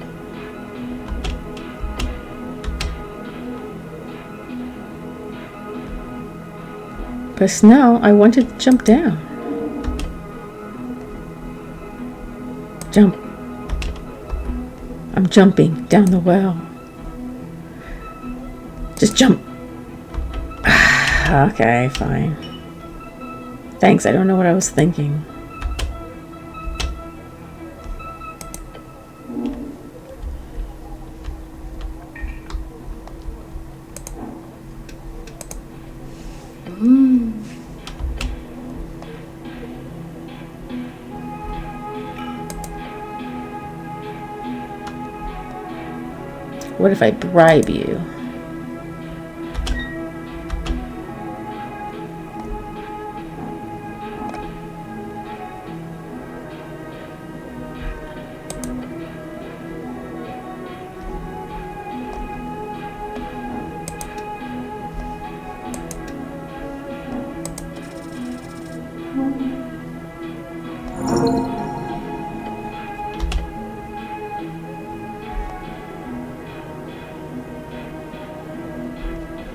But now I want to jump down. Jump. I'm jumping down the well. Just jump. Okay, fine. Thanks, I don't know what I was thinking. What if I bribe you?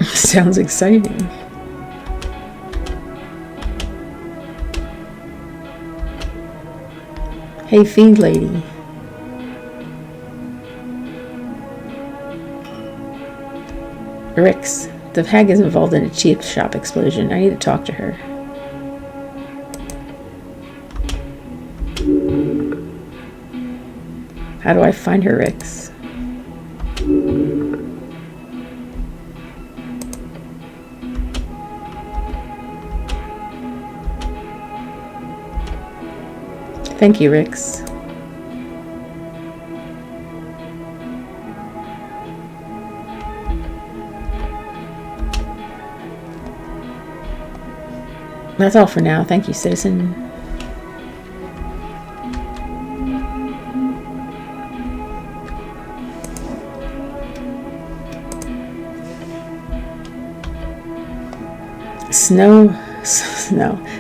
Sounds exciting. Hey, Fiend Lady. Rix, the hag is involved in a cheap shop explosion. I need to talk to her. How do I find her, Rix? Thank you, Rix. That's all for now. Thank you, citizen.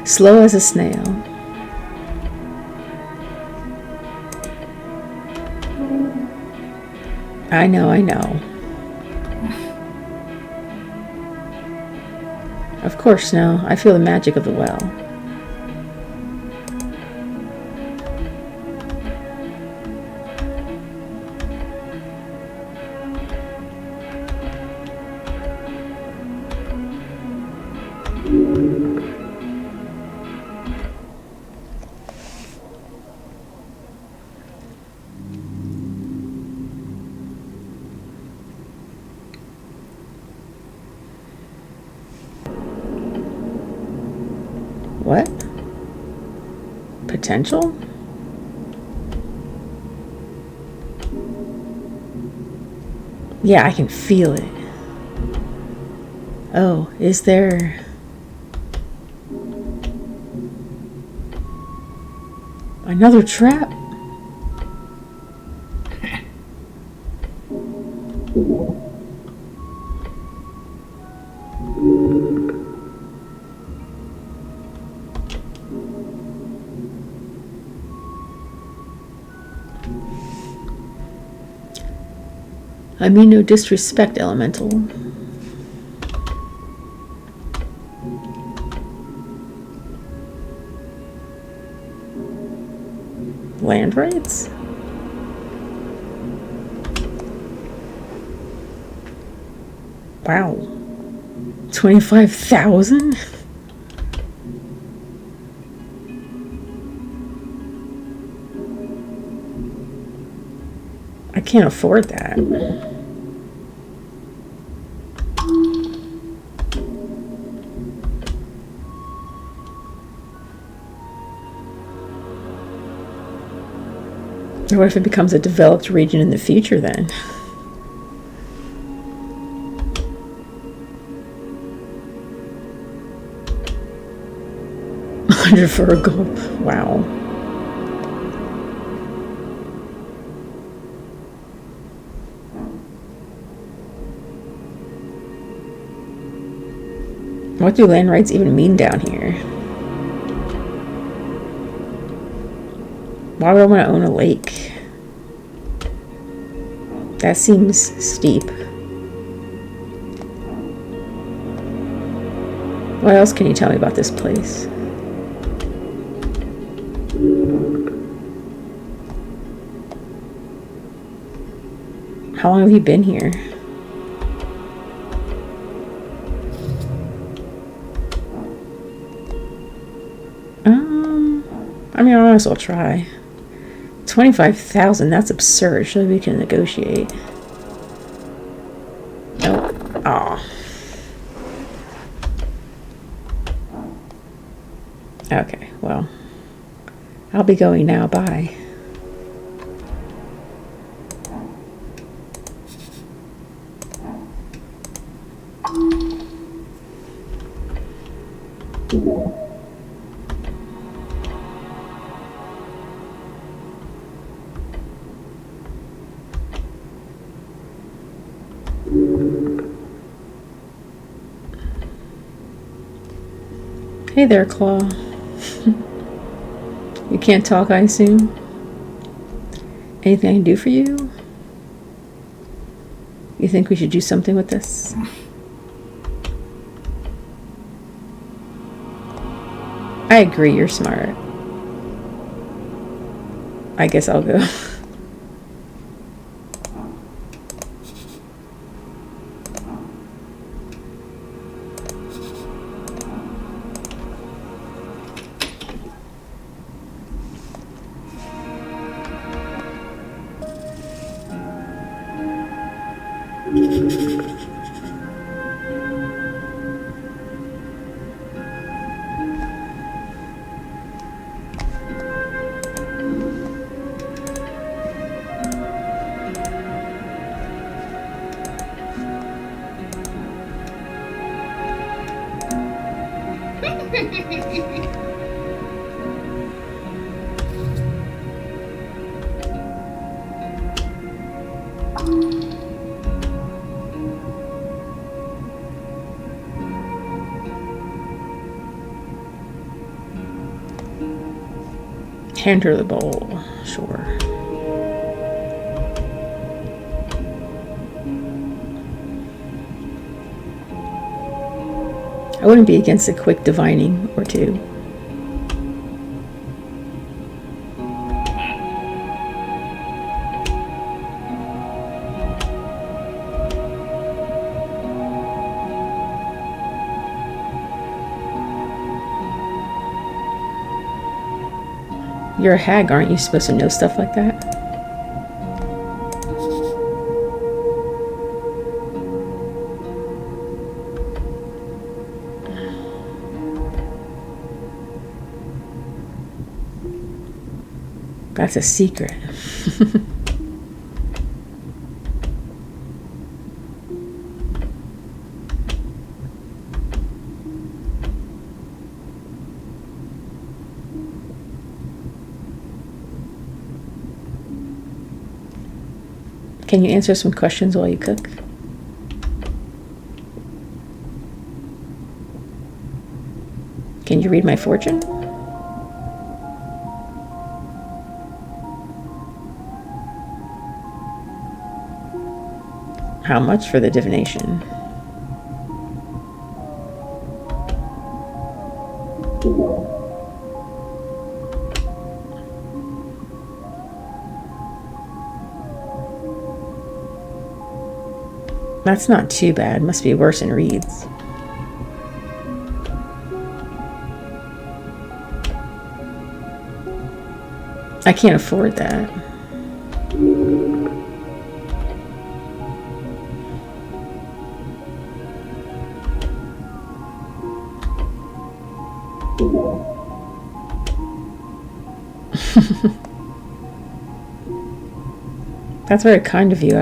Slow as a snail. I know. Of course, now I feel the magic of the well. What? Potential? Yeah, I can feel it. Oh, is there... another trap? I mean no disrespect, Elemental. Land rights? Wow. 25,000? I can't afford that. Or what if it becomes a developed region in the future then? $100 for a gulp. Wow. What do land rights even mean down here? Why would I want to own a lake? That seems steep. What else can you tell me about this place? How long have you been here? I mean, I might as well try. 25,000, that's absurd. Surely we can negotiate. Nope. Aw. Okay, well. I'll be going now. Bye. Hey there, Claw. You can't talk, I assume? Anything I can do for you? You think we should do something with this? I agree, you're smart. I guess I'll go. Hand her the bowl, sure. I wouldn't be against a quick divining or two. You're a hag, aren't you supposed to know stuff like that? That's a secret. Can you answer some questions while you cook? Can you read my fortune? How much for the divination? That's not too bad. Must be worse in reeds. I can't afford that. That's very kind of you.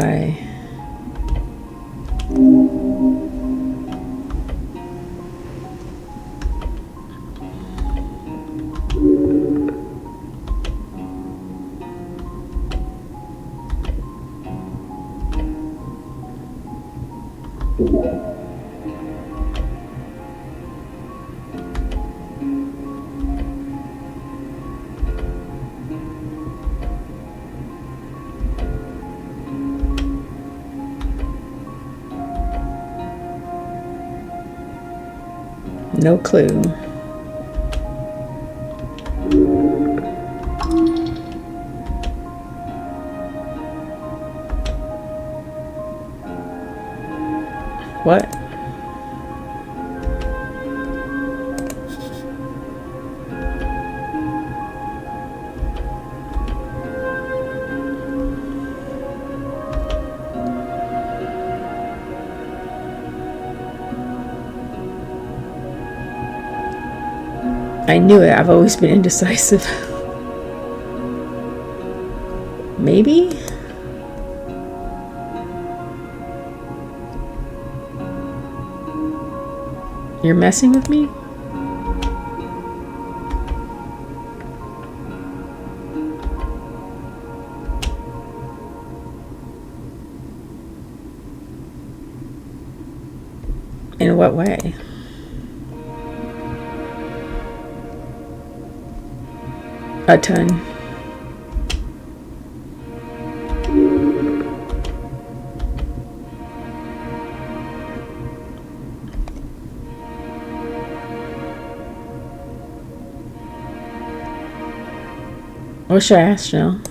No clue. What? I knew it. I've always been indecisive. Maybe? You're messing with me? In what way? A ton. What should I ask now?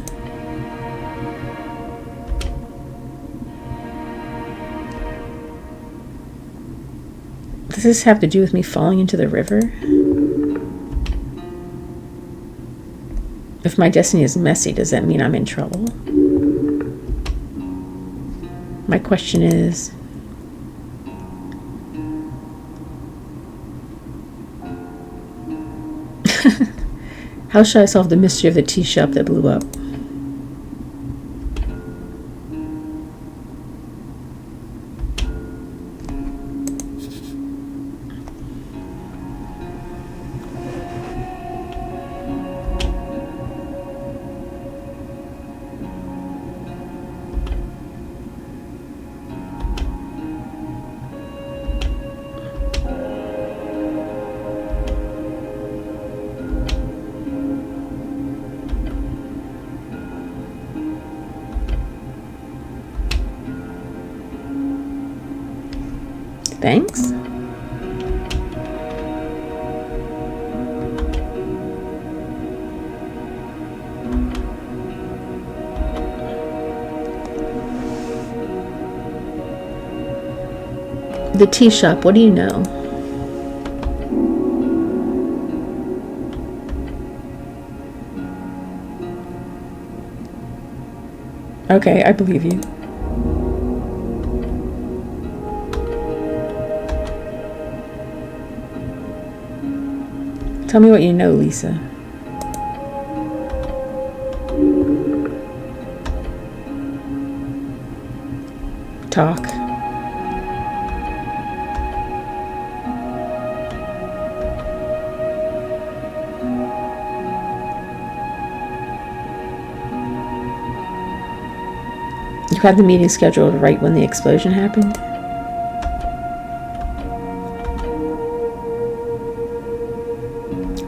Does this have to do with me falling into the river? If my destiny is messy, does that mean I'm in trouble? My question is, how should I solve the mystery of the tea shop that blew up? Thanks. the tea shop, what do you know? Okay, I believe you. Tell me what you know, Lisa. Talk. You had the meeting scheduled right when the explosion happened?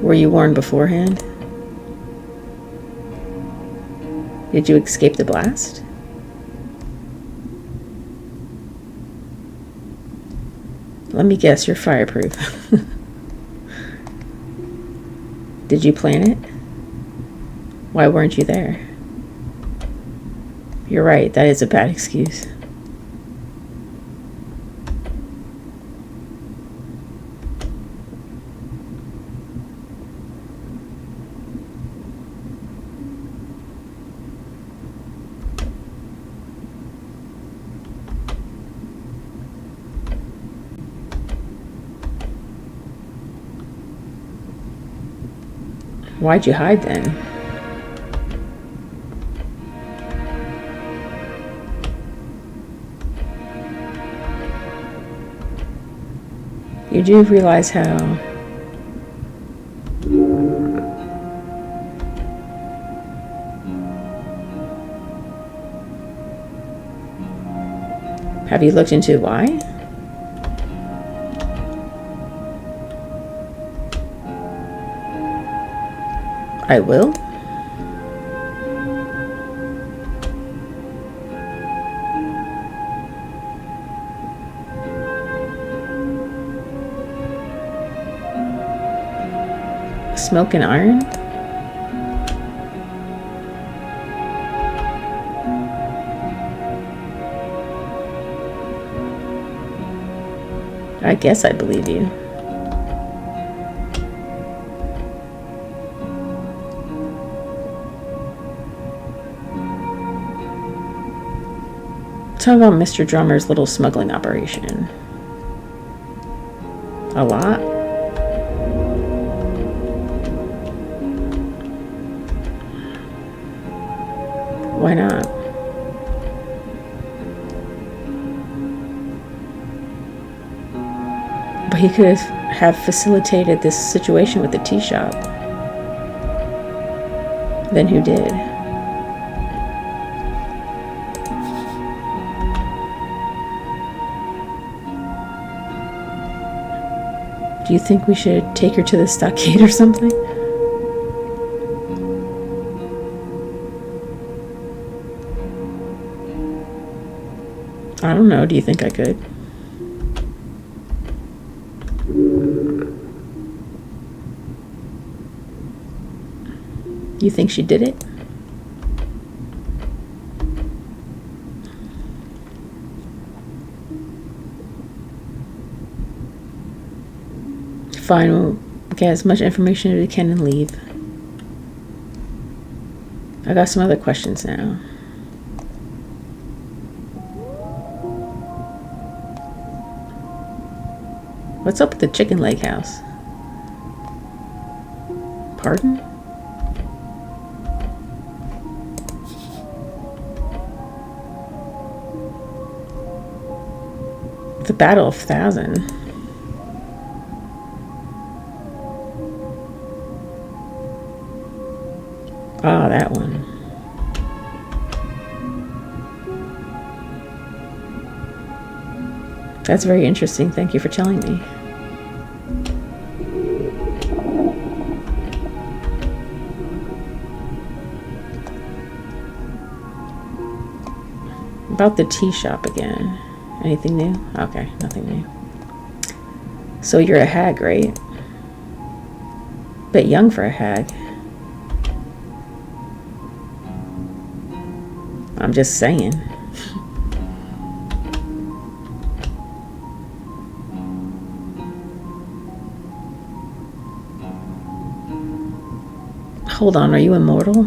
Were you warned beforehand? Did you escape the blast? Let me guess, you're fireproof. Did you plan it? Why weren't you there? You're right, that is a bad excuse. Why'd you hide then? You do realize how have you looked into why? I will. Smoke and iron? I guess I believe you. Tell me about Mr. Drummer's little smuggling operation. A lot? Why not? But he could have facilitated this situation with the tea shop. Then who did? Do you think we should take her to the stockade or something? I don't know. Do you think I could? You think she did it? Fine, we'll get as much information as we can and leave. I got some other questions now. What's up with the chicken leg house? Pardon? The Battle of Thousand. Ah, that one. That's very interesting. Thank you for telling me. About the tea shop again. Anything new? Okay, nothing new. So you're a hag, right? Bit young for a hag. I'm just saying. Hold on, are you immortal?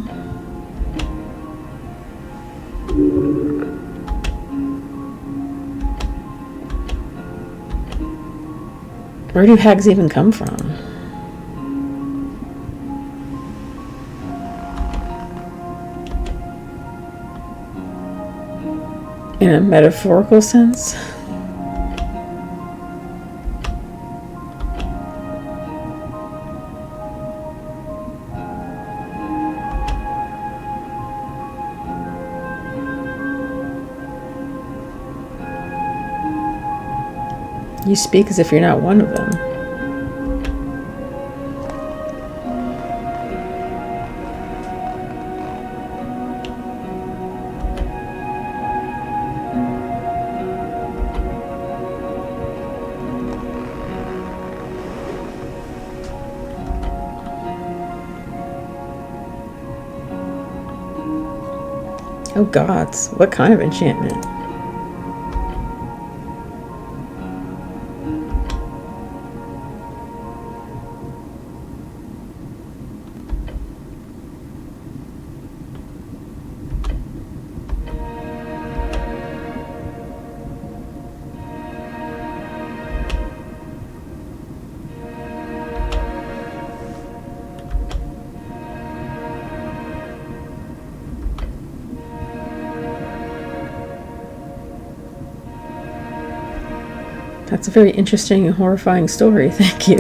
Where do hags even come from? In a metaphorical sense? You speak as if you're not one of them. Oh gods, what kind of enchantment? That's a very interesting and horrifying story, thank you.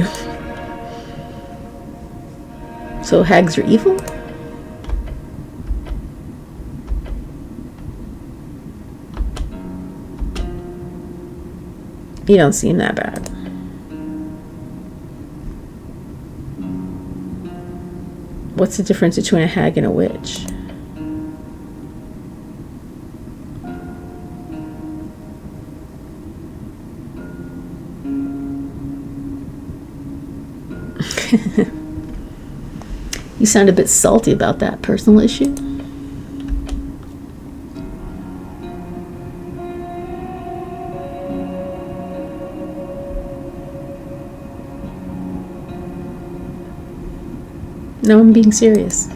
So hags are evil? You don't seem that bad. What's the difference between a hag and a witch? You sound a bit salty about that personal issue. No, I'm being serious.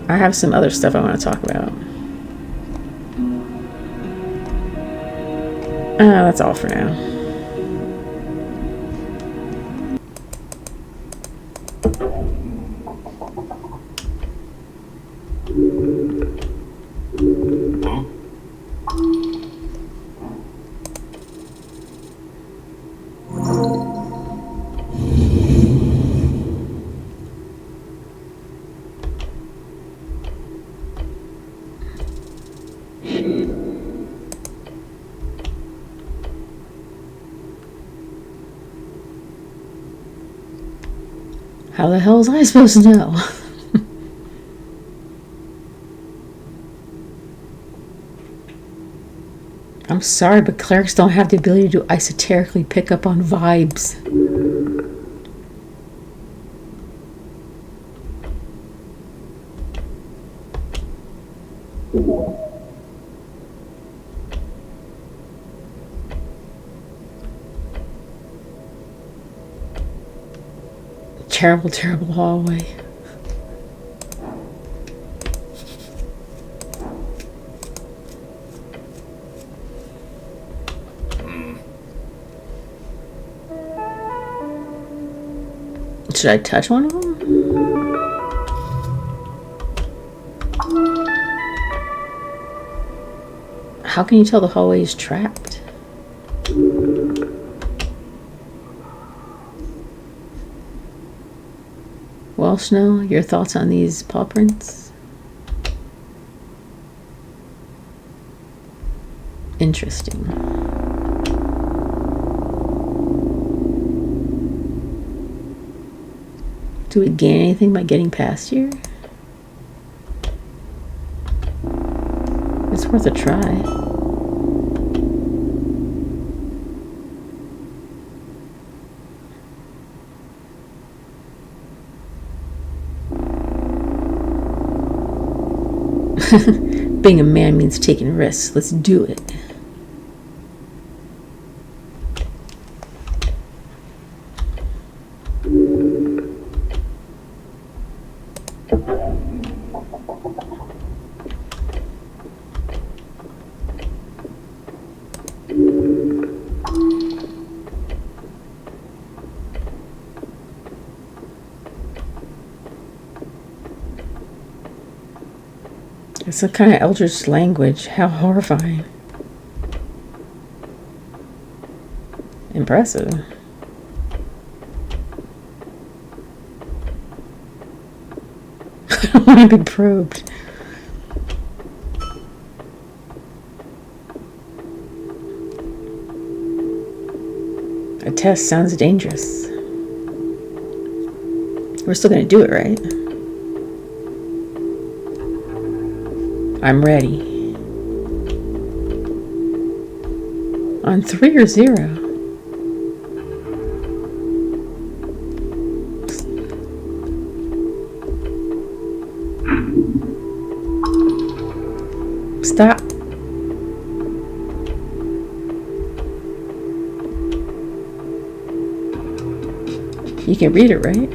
I have some other stuff I want to talk about. That's all for now. How the hell was I supposed to know? I'm sorry, but clerics don't have the ability to esoterically pick up on vibes. Terrible, terrible hallway. Should I touch one of them? How can you tell the hallway is trapped? Well, Snow, your thoughts on these paw prints? Interesting. Do we gain anything by getting past here? It's worth a try. Being a man means taking risks. Let's do it. It's some kind of eldritch language. How horrifying. Impressive. I don't want to be probed. A test sounds dangerous. We're still going to do it, right? I'm ready. On 3 or 0? Stop. You can read it, right?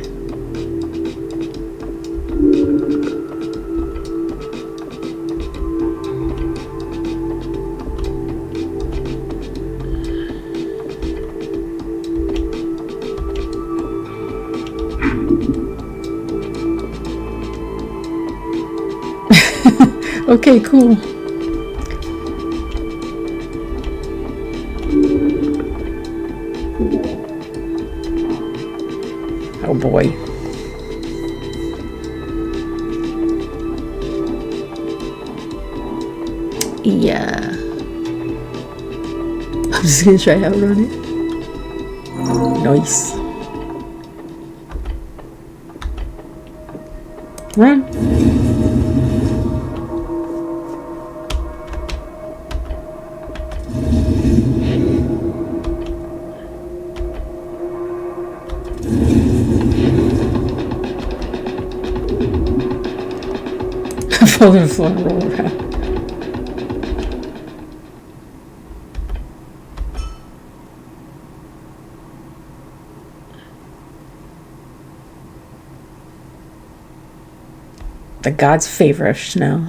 Okay, cool. Oh boy. Yeah. I'm just gonna try out run it. Nice. Run. Fall to the floor and roll around. The god's favorish now.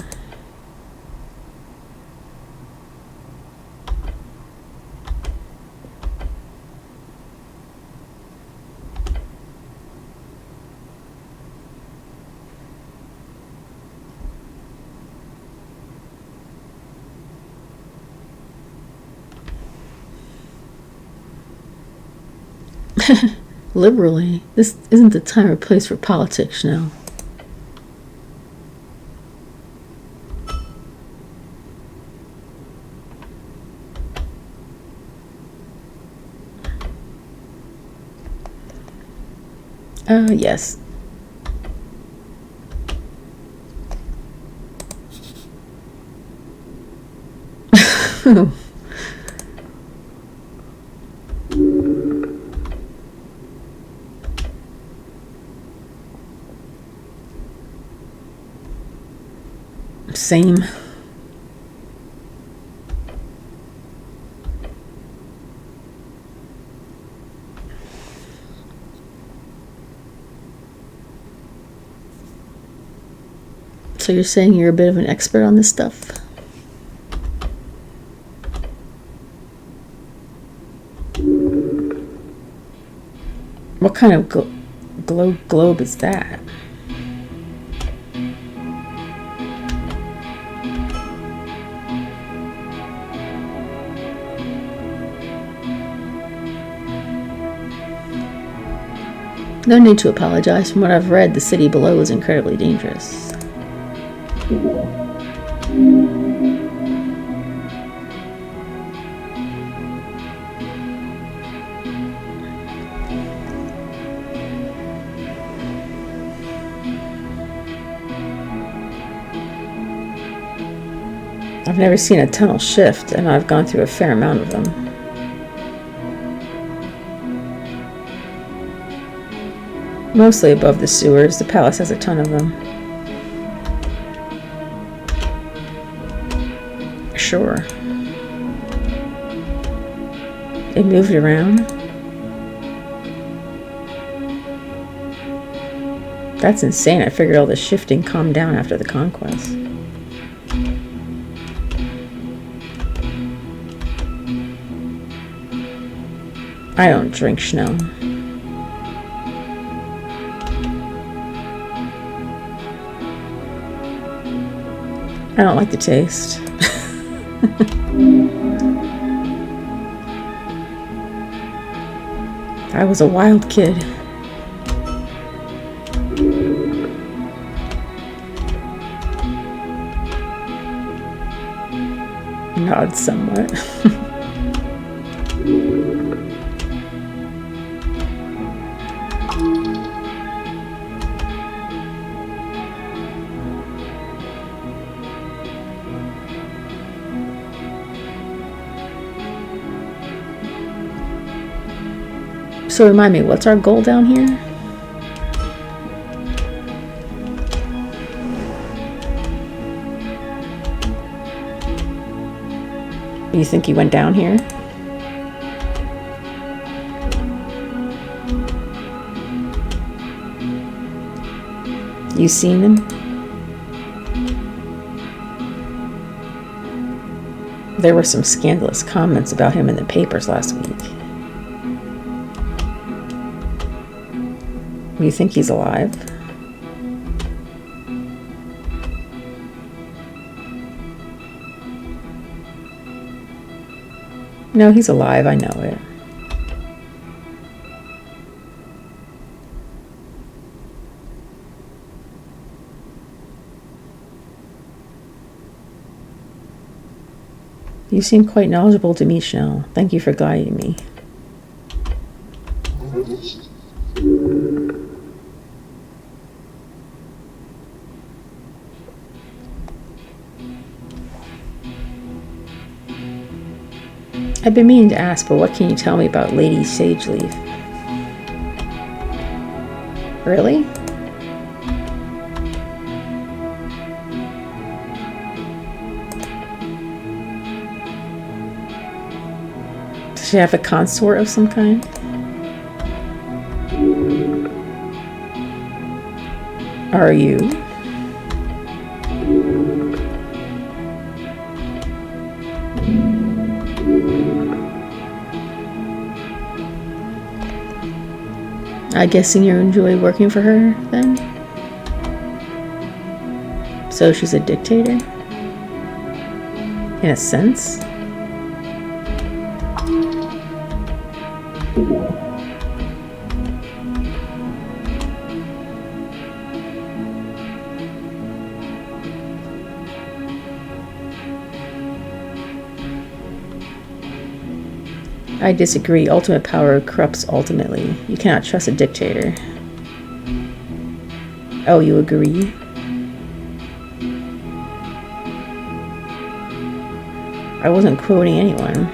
Liberally. This isn't the time or place for politics now. Yes. Same. So you're saying you're a bit of an expert on this stuff? What kind of globe is that? No need to apologize. From what I've read, the city below is incredibly dangerous. I've never seen a tunnel shift, and I've gone through a fair amount of them. Mostly above the sewers. The palace has a ton of them. sure. It moved around. That's insane. I figured all the shifting calmed down after the conquest. I don't drink Schnell. I don't like the taste. I was a wild kid. Nod somewhat. So remind me, what's our goal down here? You think he went down here? You seen him? There were some scandalous comments about him in the papers last week. You think he's alive? No, he's alive. I know it. You seem quite knowledgeable to me, Schnell. Thank you for guiding me. I've been meaning to ask, but what can you tell me about Lady Sageleaf? Really? Does she have a consort of some kind? Are you? I'm guessing you enjoy working for her, then? So she's a dictator? In a sense? I disagree. Ultimate power corrupts ultimately. You cannot trust a dictator. Oh, you agree? I wasn't quoting anyone.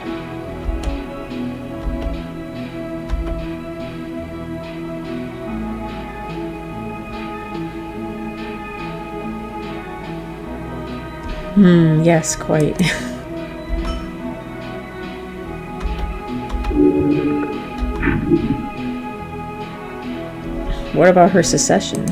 Yes, quite. What about her secession?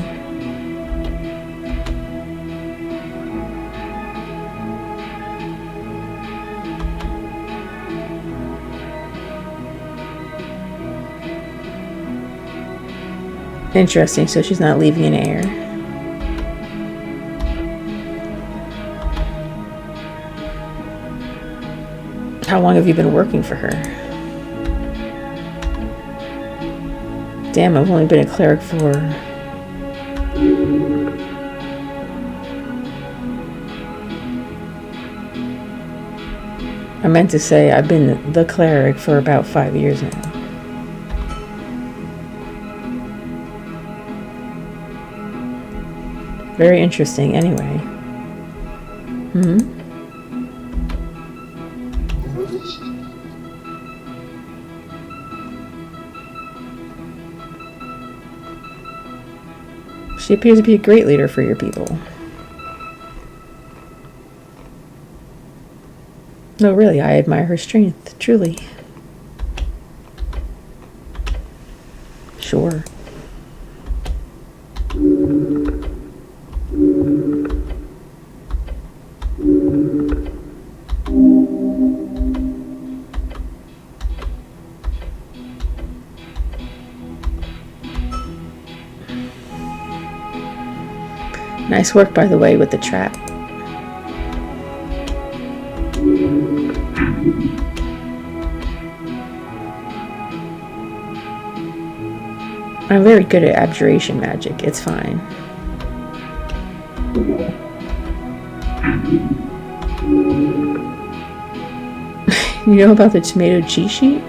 Interesting, so she's not leaving in air. How long have you been working for her? Damn, I've only been a cleric for... I meant to say I've been the cleric for about 5 years now. Very interesting, anyway. She appears to be a great leader for your people. No, really, I admire her strength, truly. Sure. Nice work, by the way, with the trap. I'm very good at abjuration magic. It's fine. You know about the tomato cheat sheet?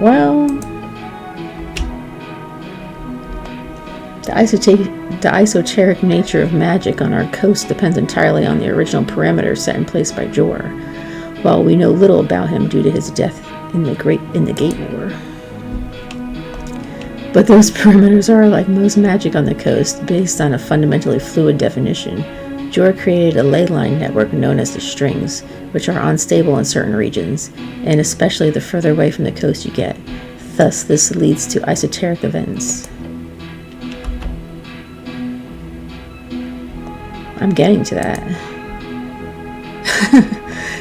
Well, the esoteric nature of magic on our coast depends entirely on the original parameters set in place by Jor. While we know little about him due to his death in the Gate War. But those parameters are, like most magic on the coast, based on a fundamentally fluid definition. Jor created a ley line network known as the strings, which are unstable in certain regions, and especially the further away from the coast you get. Thus, this leads to esoteric events. I'm getting to that.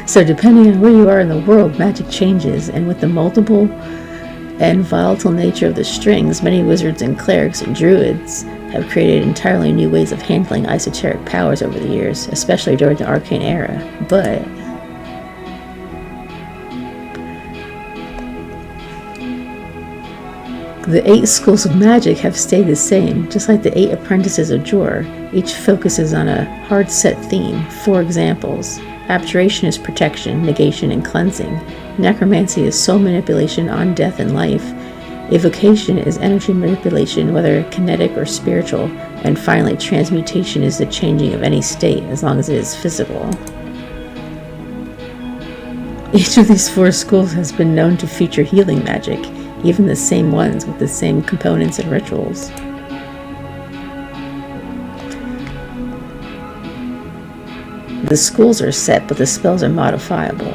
So depending on where you are in the world, magic changes, and with the multiple and volatile nature of the strings, many wizards and clerics and druids have created entirely new ways of handling esoteric powers over the years, especially during the arcane era. But the 8 schools of magic have stayed the same, just like the 8 apprentices of Jor. Each focuses on a hard-set theme. For examples, abjuration is protection, negation, and cleansing. Necromancy is soul manipulation on death and life. Evocation is energy manipulation, whether kinetic or spiritual. And finally, transmutation is the changing of any state, as long as it is physical. Each of these 4 schools has been known to feature healing magic, even the same ones with the same components and rituals. The schools are set, but the spells are modifiable.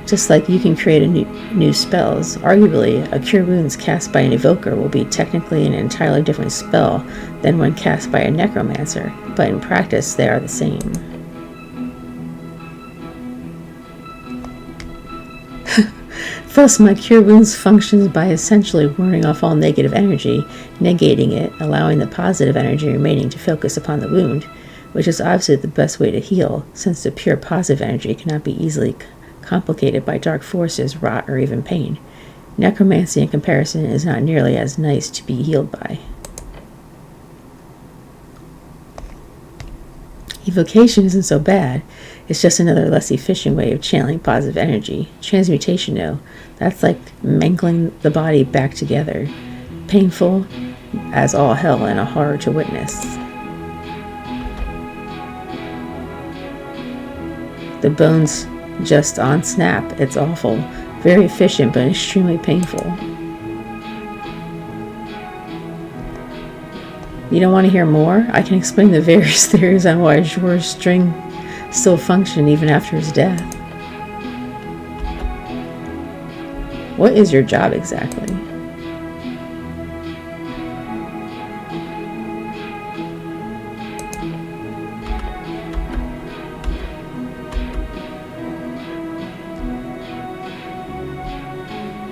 Just like you can create new spells, arguably, a Cure Wounds cast by an evoker will be technically an entirely different spell than one cast by a necromancer, but in practice they are the same. Thus, my Cure Wounds functions by essentially warding off all negative energy, negating it, allowing the positive energy remaining to focus upon the wound, which is obviously the best way to heal, since the pure positive energy cannot be easily complicated by dark forces, rot, or even pain. Necromancy, in comparison, is not nearly as nice to be healed by. Evocation isn't so bad. It's just another less efficient way of channeling positive energy. Transmutation, though, that's like mangling the body back together. Painful as all hell and a horror to witness. The bones just on snap. It's awful. Very efficient, but extremely painful. You don't want to hear more? I can explain the various theories on why Jor's string still functioned even after his death. What is your job exactly?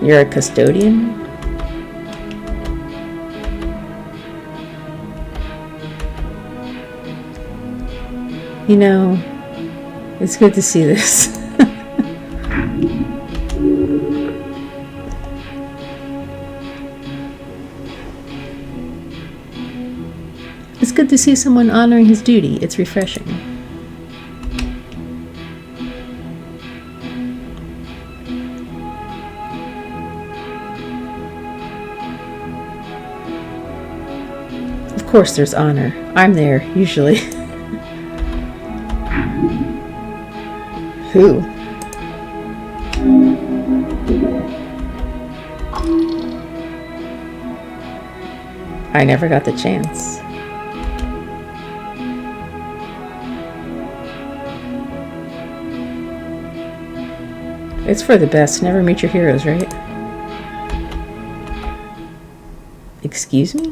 You're a custodian? You know, it's good to see this. It's good to see someone honoring his duty. It's refreshing. Of course there's honor. I'm there, usually. Who? I never got the chance. It's for the best. Never meet your heroes, right? Excuse me?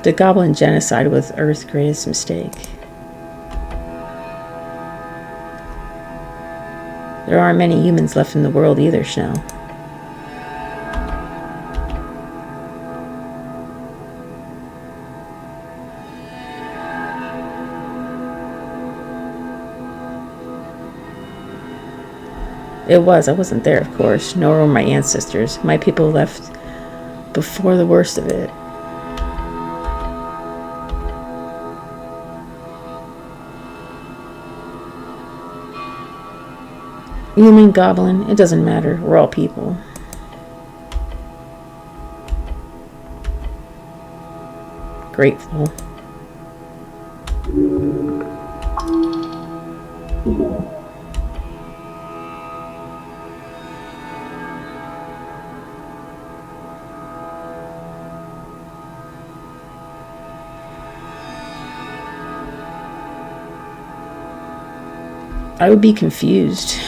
The goblin genocide was Earth's greatest mistake. There aren't many humans left in the world either, Schnell. It was. I wasn't there, of course, nor were my ancestors. My people left before the worst of it. You mean goblin? It doesn't matter. We're all people. Grateful. I would be confused.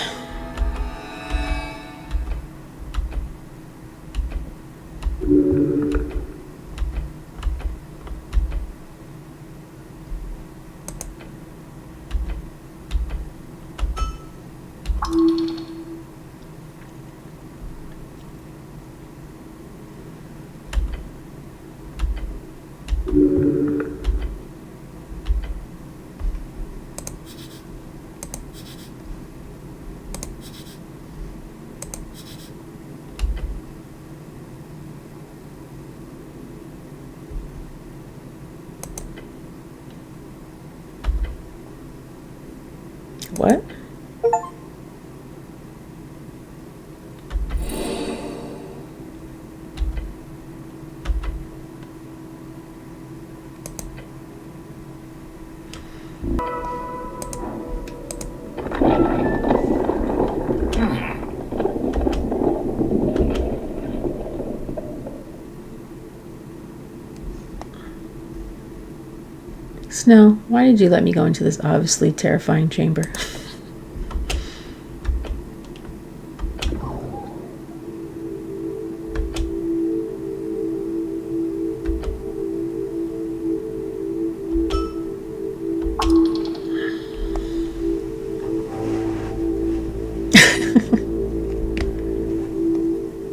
What? Snow, why did you let me go into this obviously terrifying chamber?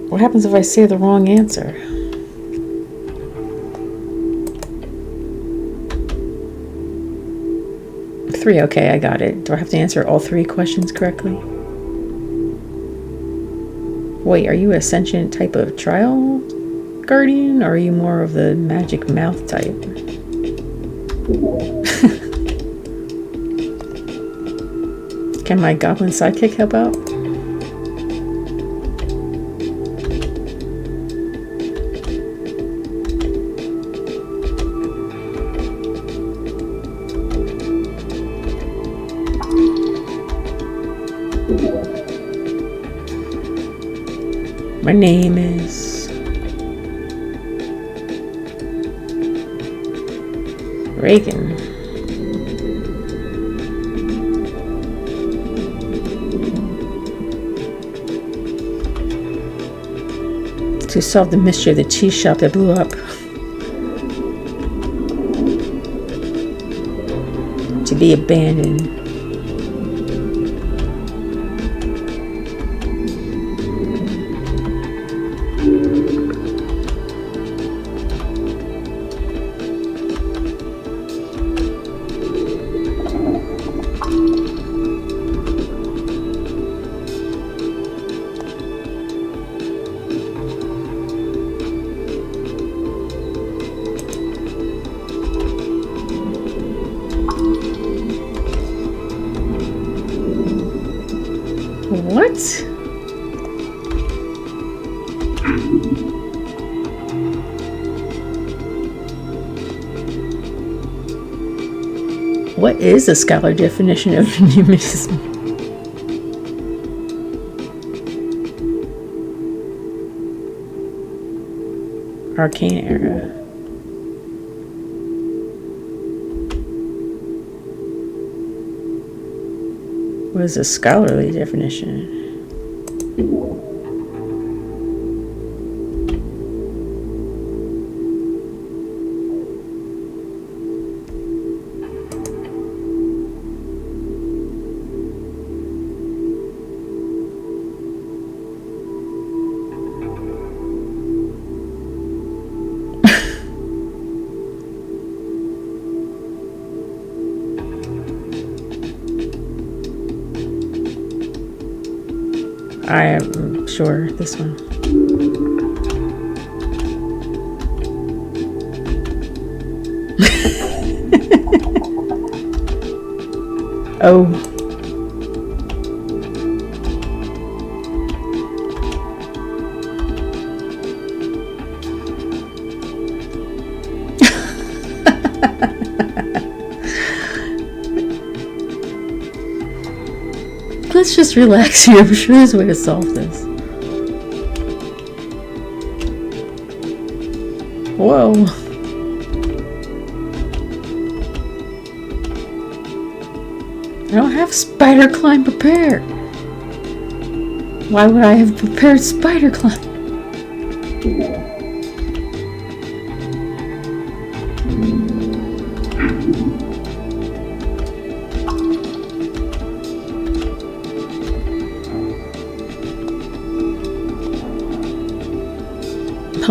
What happens if I say the wrong answer? Three, okay, I got it. Do I have to answer all three questions correctly? Wait, are you a sentient type of trial guardian, or are you more of the magic mouth type? Can my goblin sidekick help out? My name is Reagan. To solve the mystery of the cheese shop that blew up. To be abandoned. What? What is the scholar definition of numismatic? Arcane era. What is a scholarly definition? I am sure this one. Oh. Let's just relax here. I'm sure there's a way to solve this. Whoa. I don't have spider climb prepared. Why would I have prepared spider climb?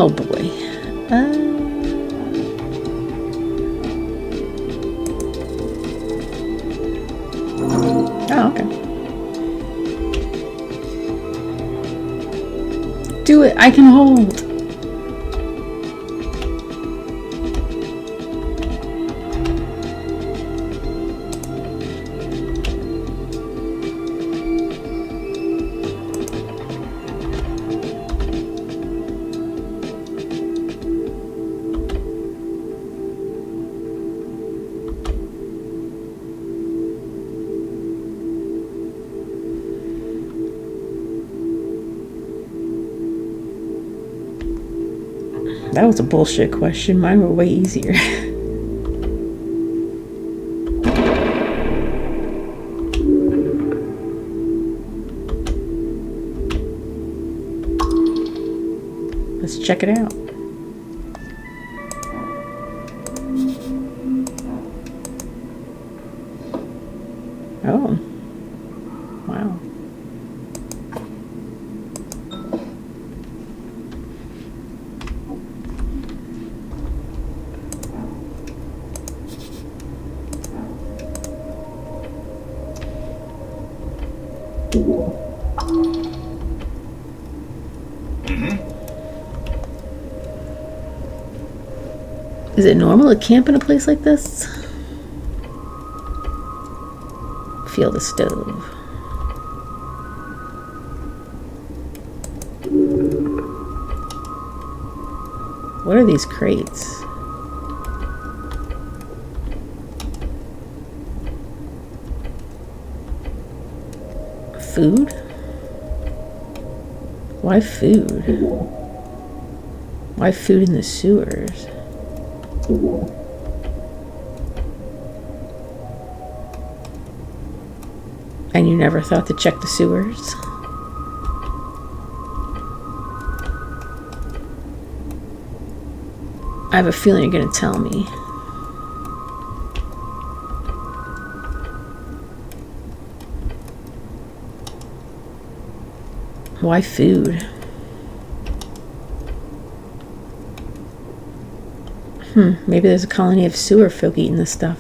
Oh boy. Oh, okay. Do it. I can hold. That was a bullshit question. Mine were way easier. Let's check it out. Oh. Wow. Is it normal to camp in a place like this? Feel the stove. What are these crates? Food? Why food? Why food in the sewers? And you never thought to check the sewers? I have a feeling you're going to tell me. Why food? Maybe there's a colony of sewer folk eating this stuff.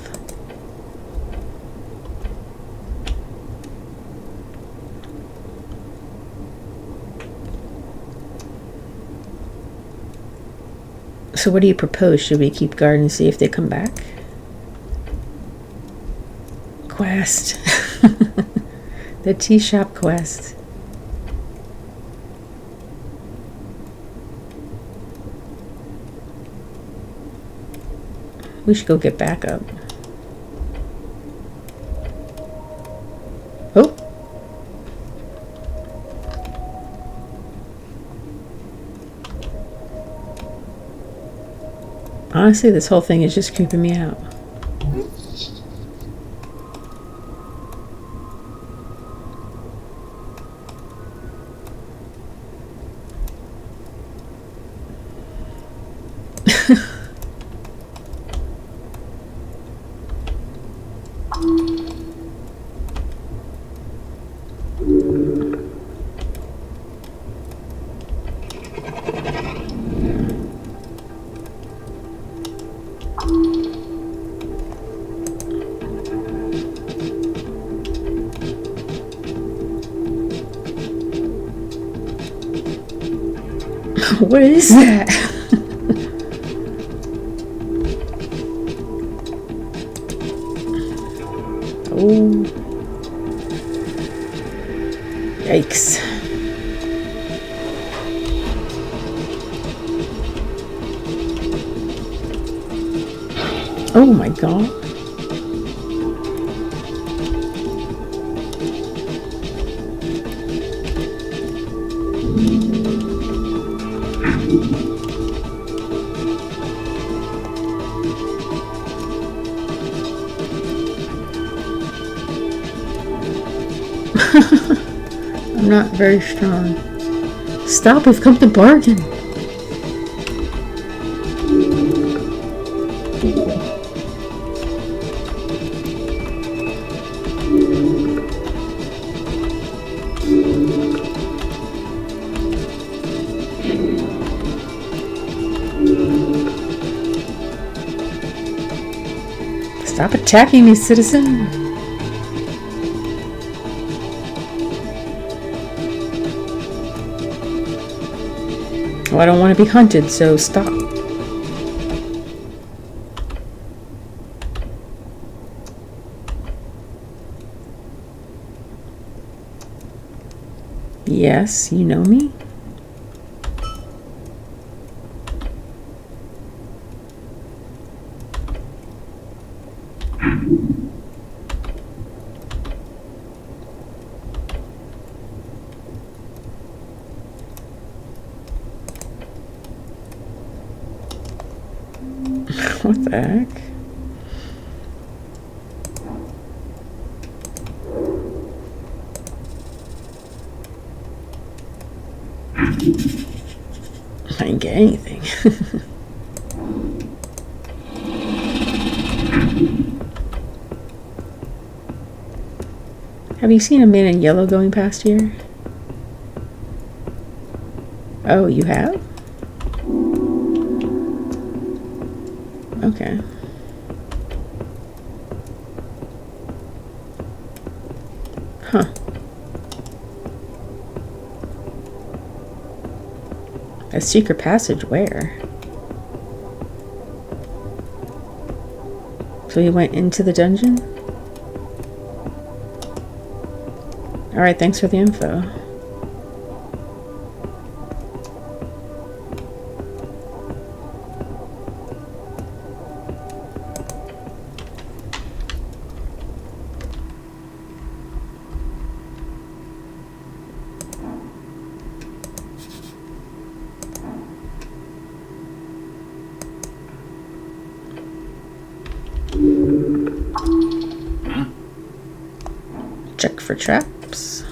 So what do you propose? Should we keep guard and see if they come back? Quest. The tea shop quest. We should go get backup. Honestly, this whole thing is just creeping me out. What is that? Oh. Yikes. Oh my god. I'm not very strong. Stop, we've come to bargain. Stop attacking me, citizen. Well, I don't want to be hunted, so stop. Yes, you know me? What the heck? I didn't get anything. Have you seen a man in yellow going past here? Oh, you have? Okay. Huh. A secret passage where? So he went into the dungeon? Alright, thanks for the info. Check for traps.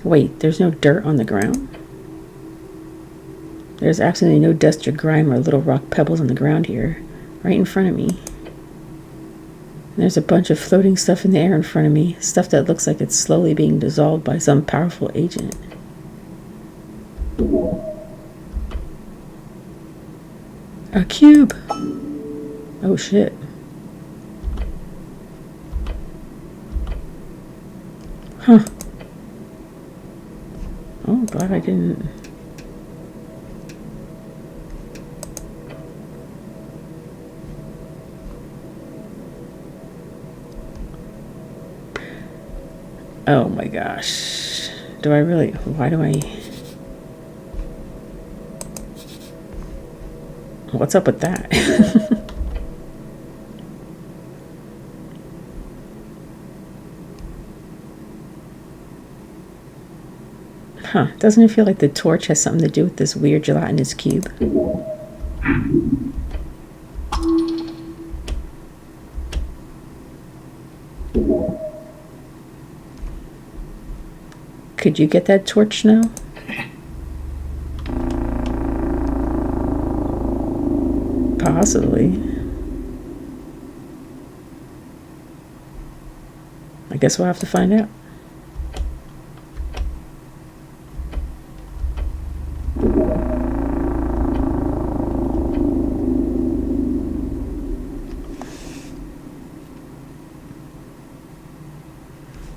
Wait, there's no dirt on the ground? There's absolutely no dust or grime or little rock pebbles on the ground here, right in front of me. There's a bunch of floating stuff in the air in front of me, stuff that looks like it's slowly being dissolved by some powerful agent. A cube! Oh shit. Huh. Oh, glad I didn't. Oh my gosh. Do I really? Why do I? What's up with that? Huh, doesn't it feel like the torch has something to do with this weird gelatinous cube? Could you get that torch now? Possibly. I guess we'll have to find out.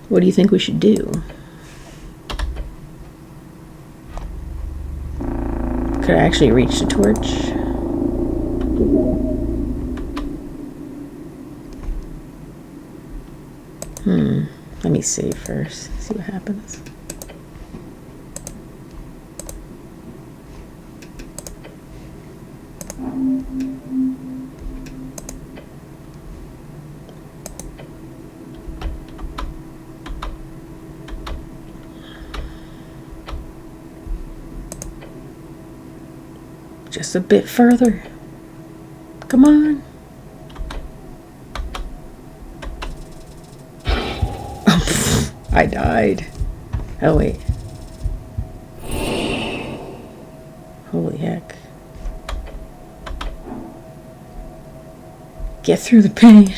What do you think we should do? Could I actually reach the torch? Let me save first, see what happens. Just a bit further. Come on. I died. Oh, wait. Holy heck. Get through the pain.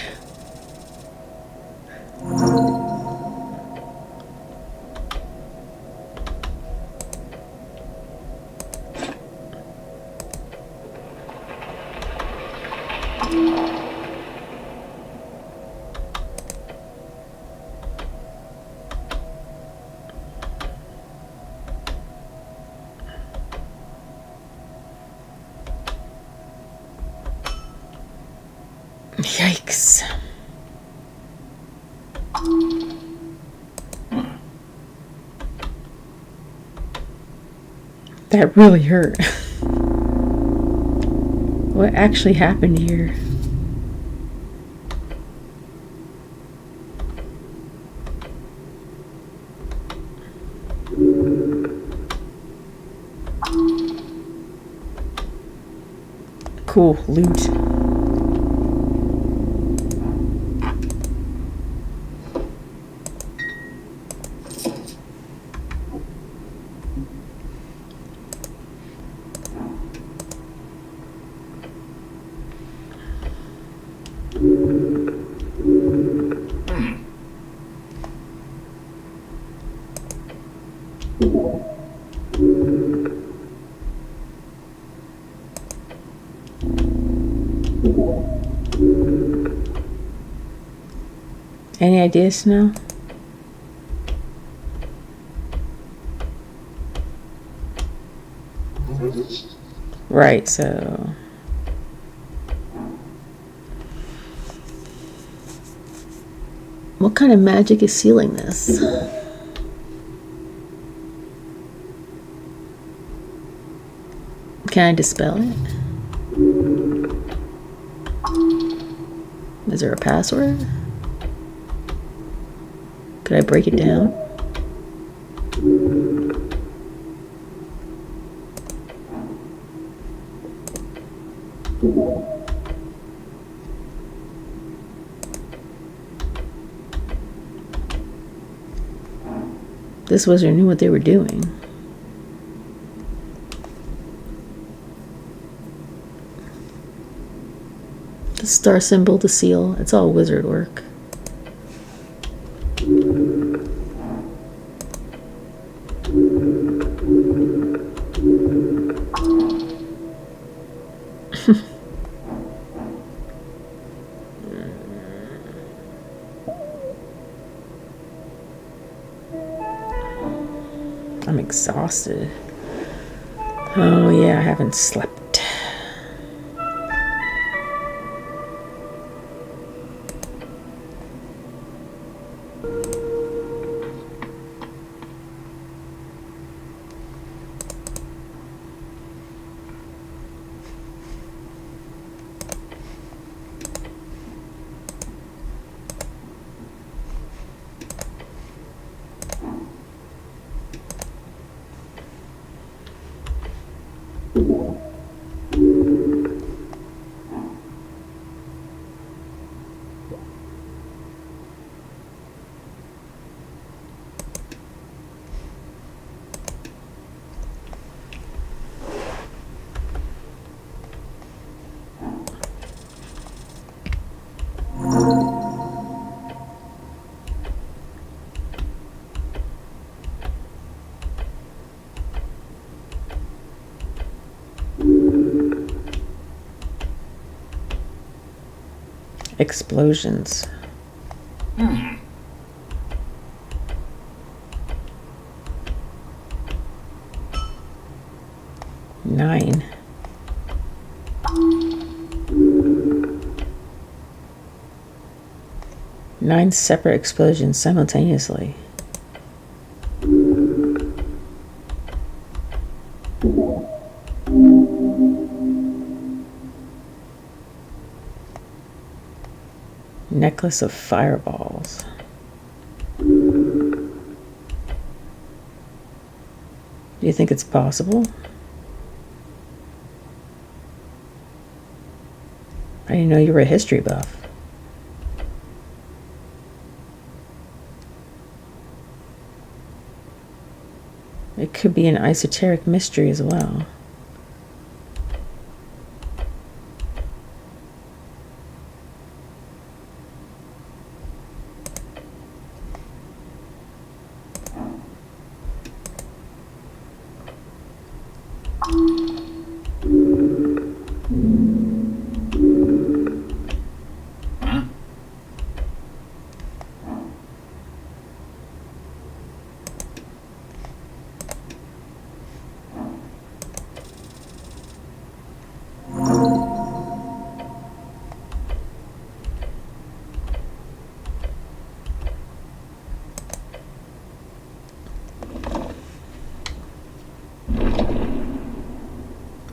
Yikes. That really hurt. What actually happened here? Cool, loot. Any ideas now? Right, so what kind of magic is sealing this? Can I dispel it? Is there a password? Could I break it down? This wizard knew what they were doing. The star symbol, the seal, it's all wizard work. I'm exhausted. Oh yeah, I haven't slept. Explosions. 9. Nine separate explosions simultaneously. Necklace of fireballs. Do you think it's possible? I didn't know you were a history buff. It could be an esoteric mystery as well.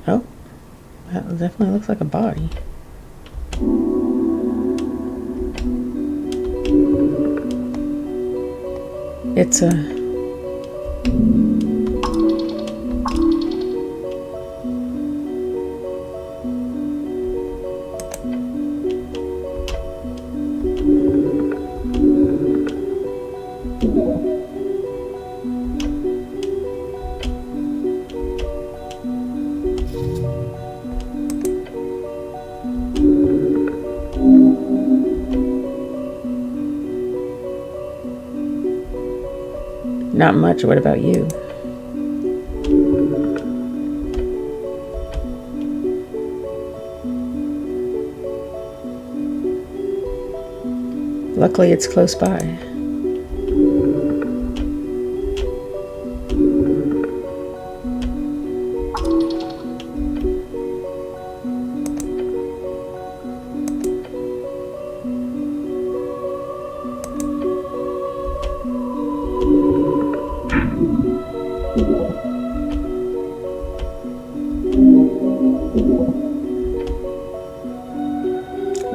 Oh, that definitely looks like a body. It's a... Not much. What about you? Luckily, it's close by.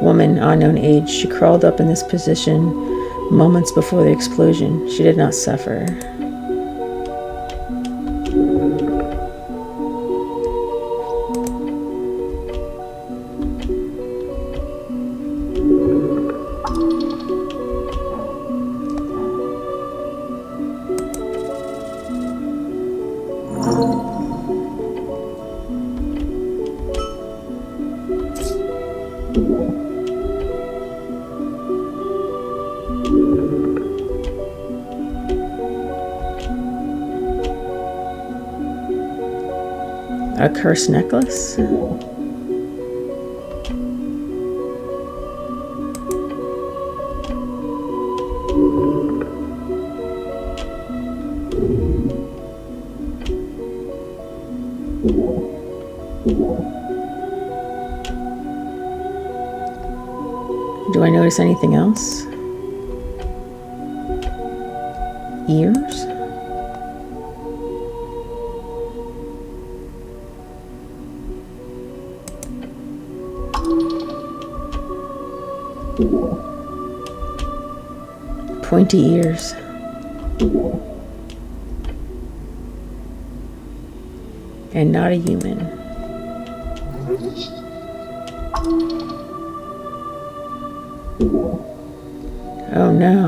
Woman, unknown age. She crawled up in this position moments before the explosion. She did not suffer. A cursed necklace? Do I notice anything else? Ears? Pointy ears. And not a human. Oh no.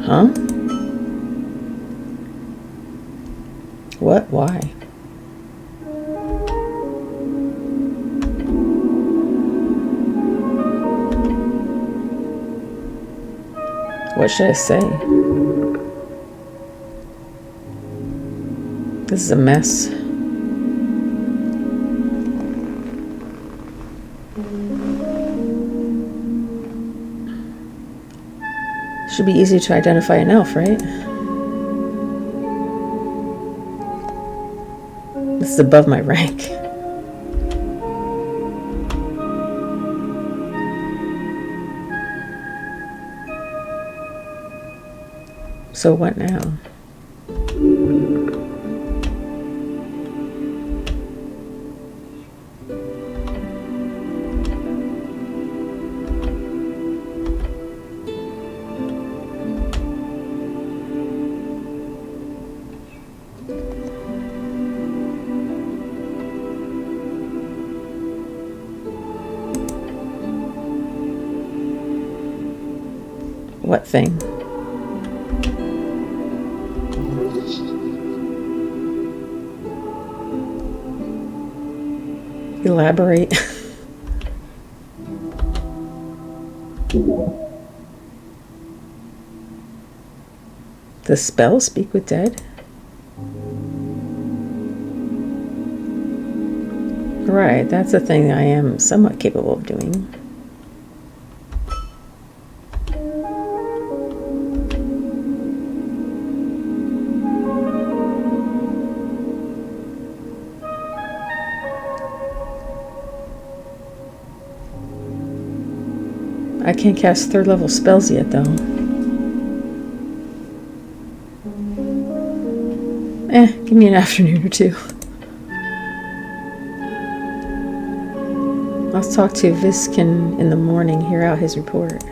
Huh? What? Why? What should I say? This is a mess. Should be easy to identify an elf, right? This is above my rank. So what now? What thing? Elaborate. The spell speak with dead? Right, that's a thing I am somewhat capable of doing. I can't cast 3rd level spells yet, though. Give me an afternoon or two. Let's talk to Viskin in the morning, hear out his report.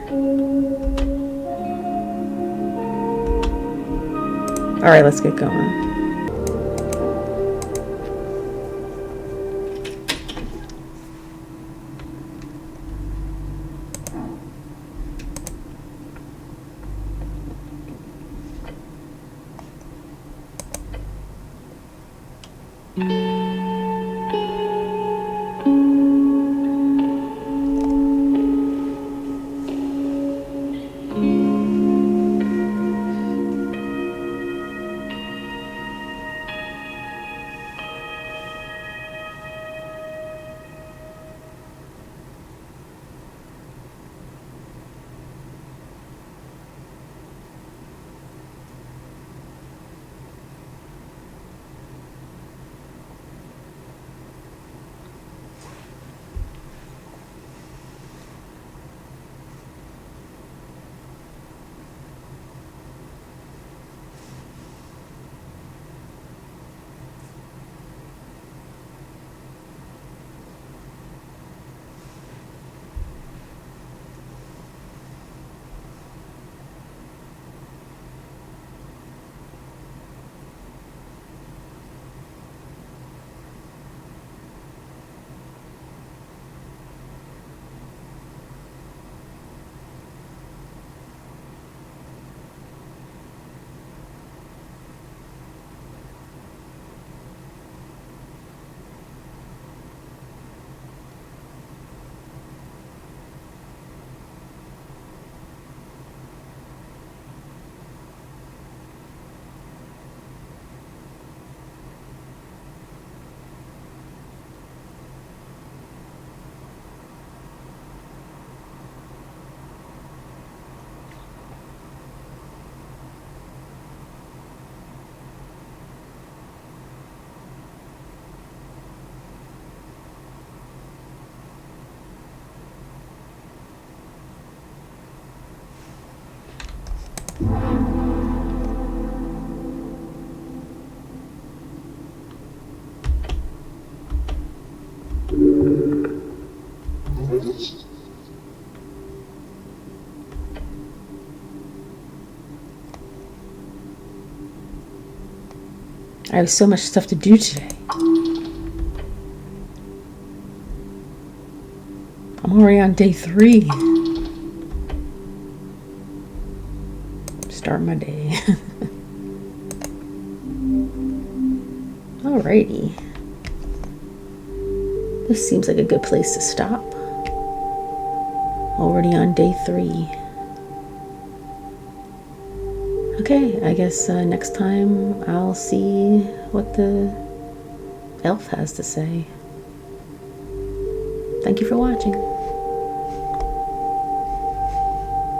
Alright, let's get going. I have so much stuff to do today. I'm already on day 3. Start my day. Alrighty. This seems like a good place to stop. Already on day 3. Okay, I guess next time I'll see what the elf has to say. Thank you for watching.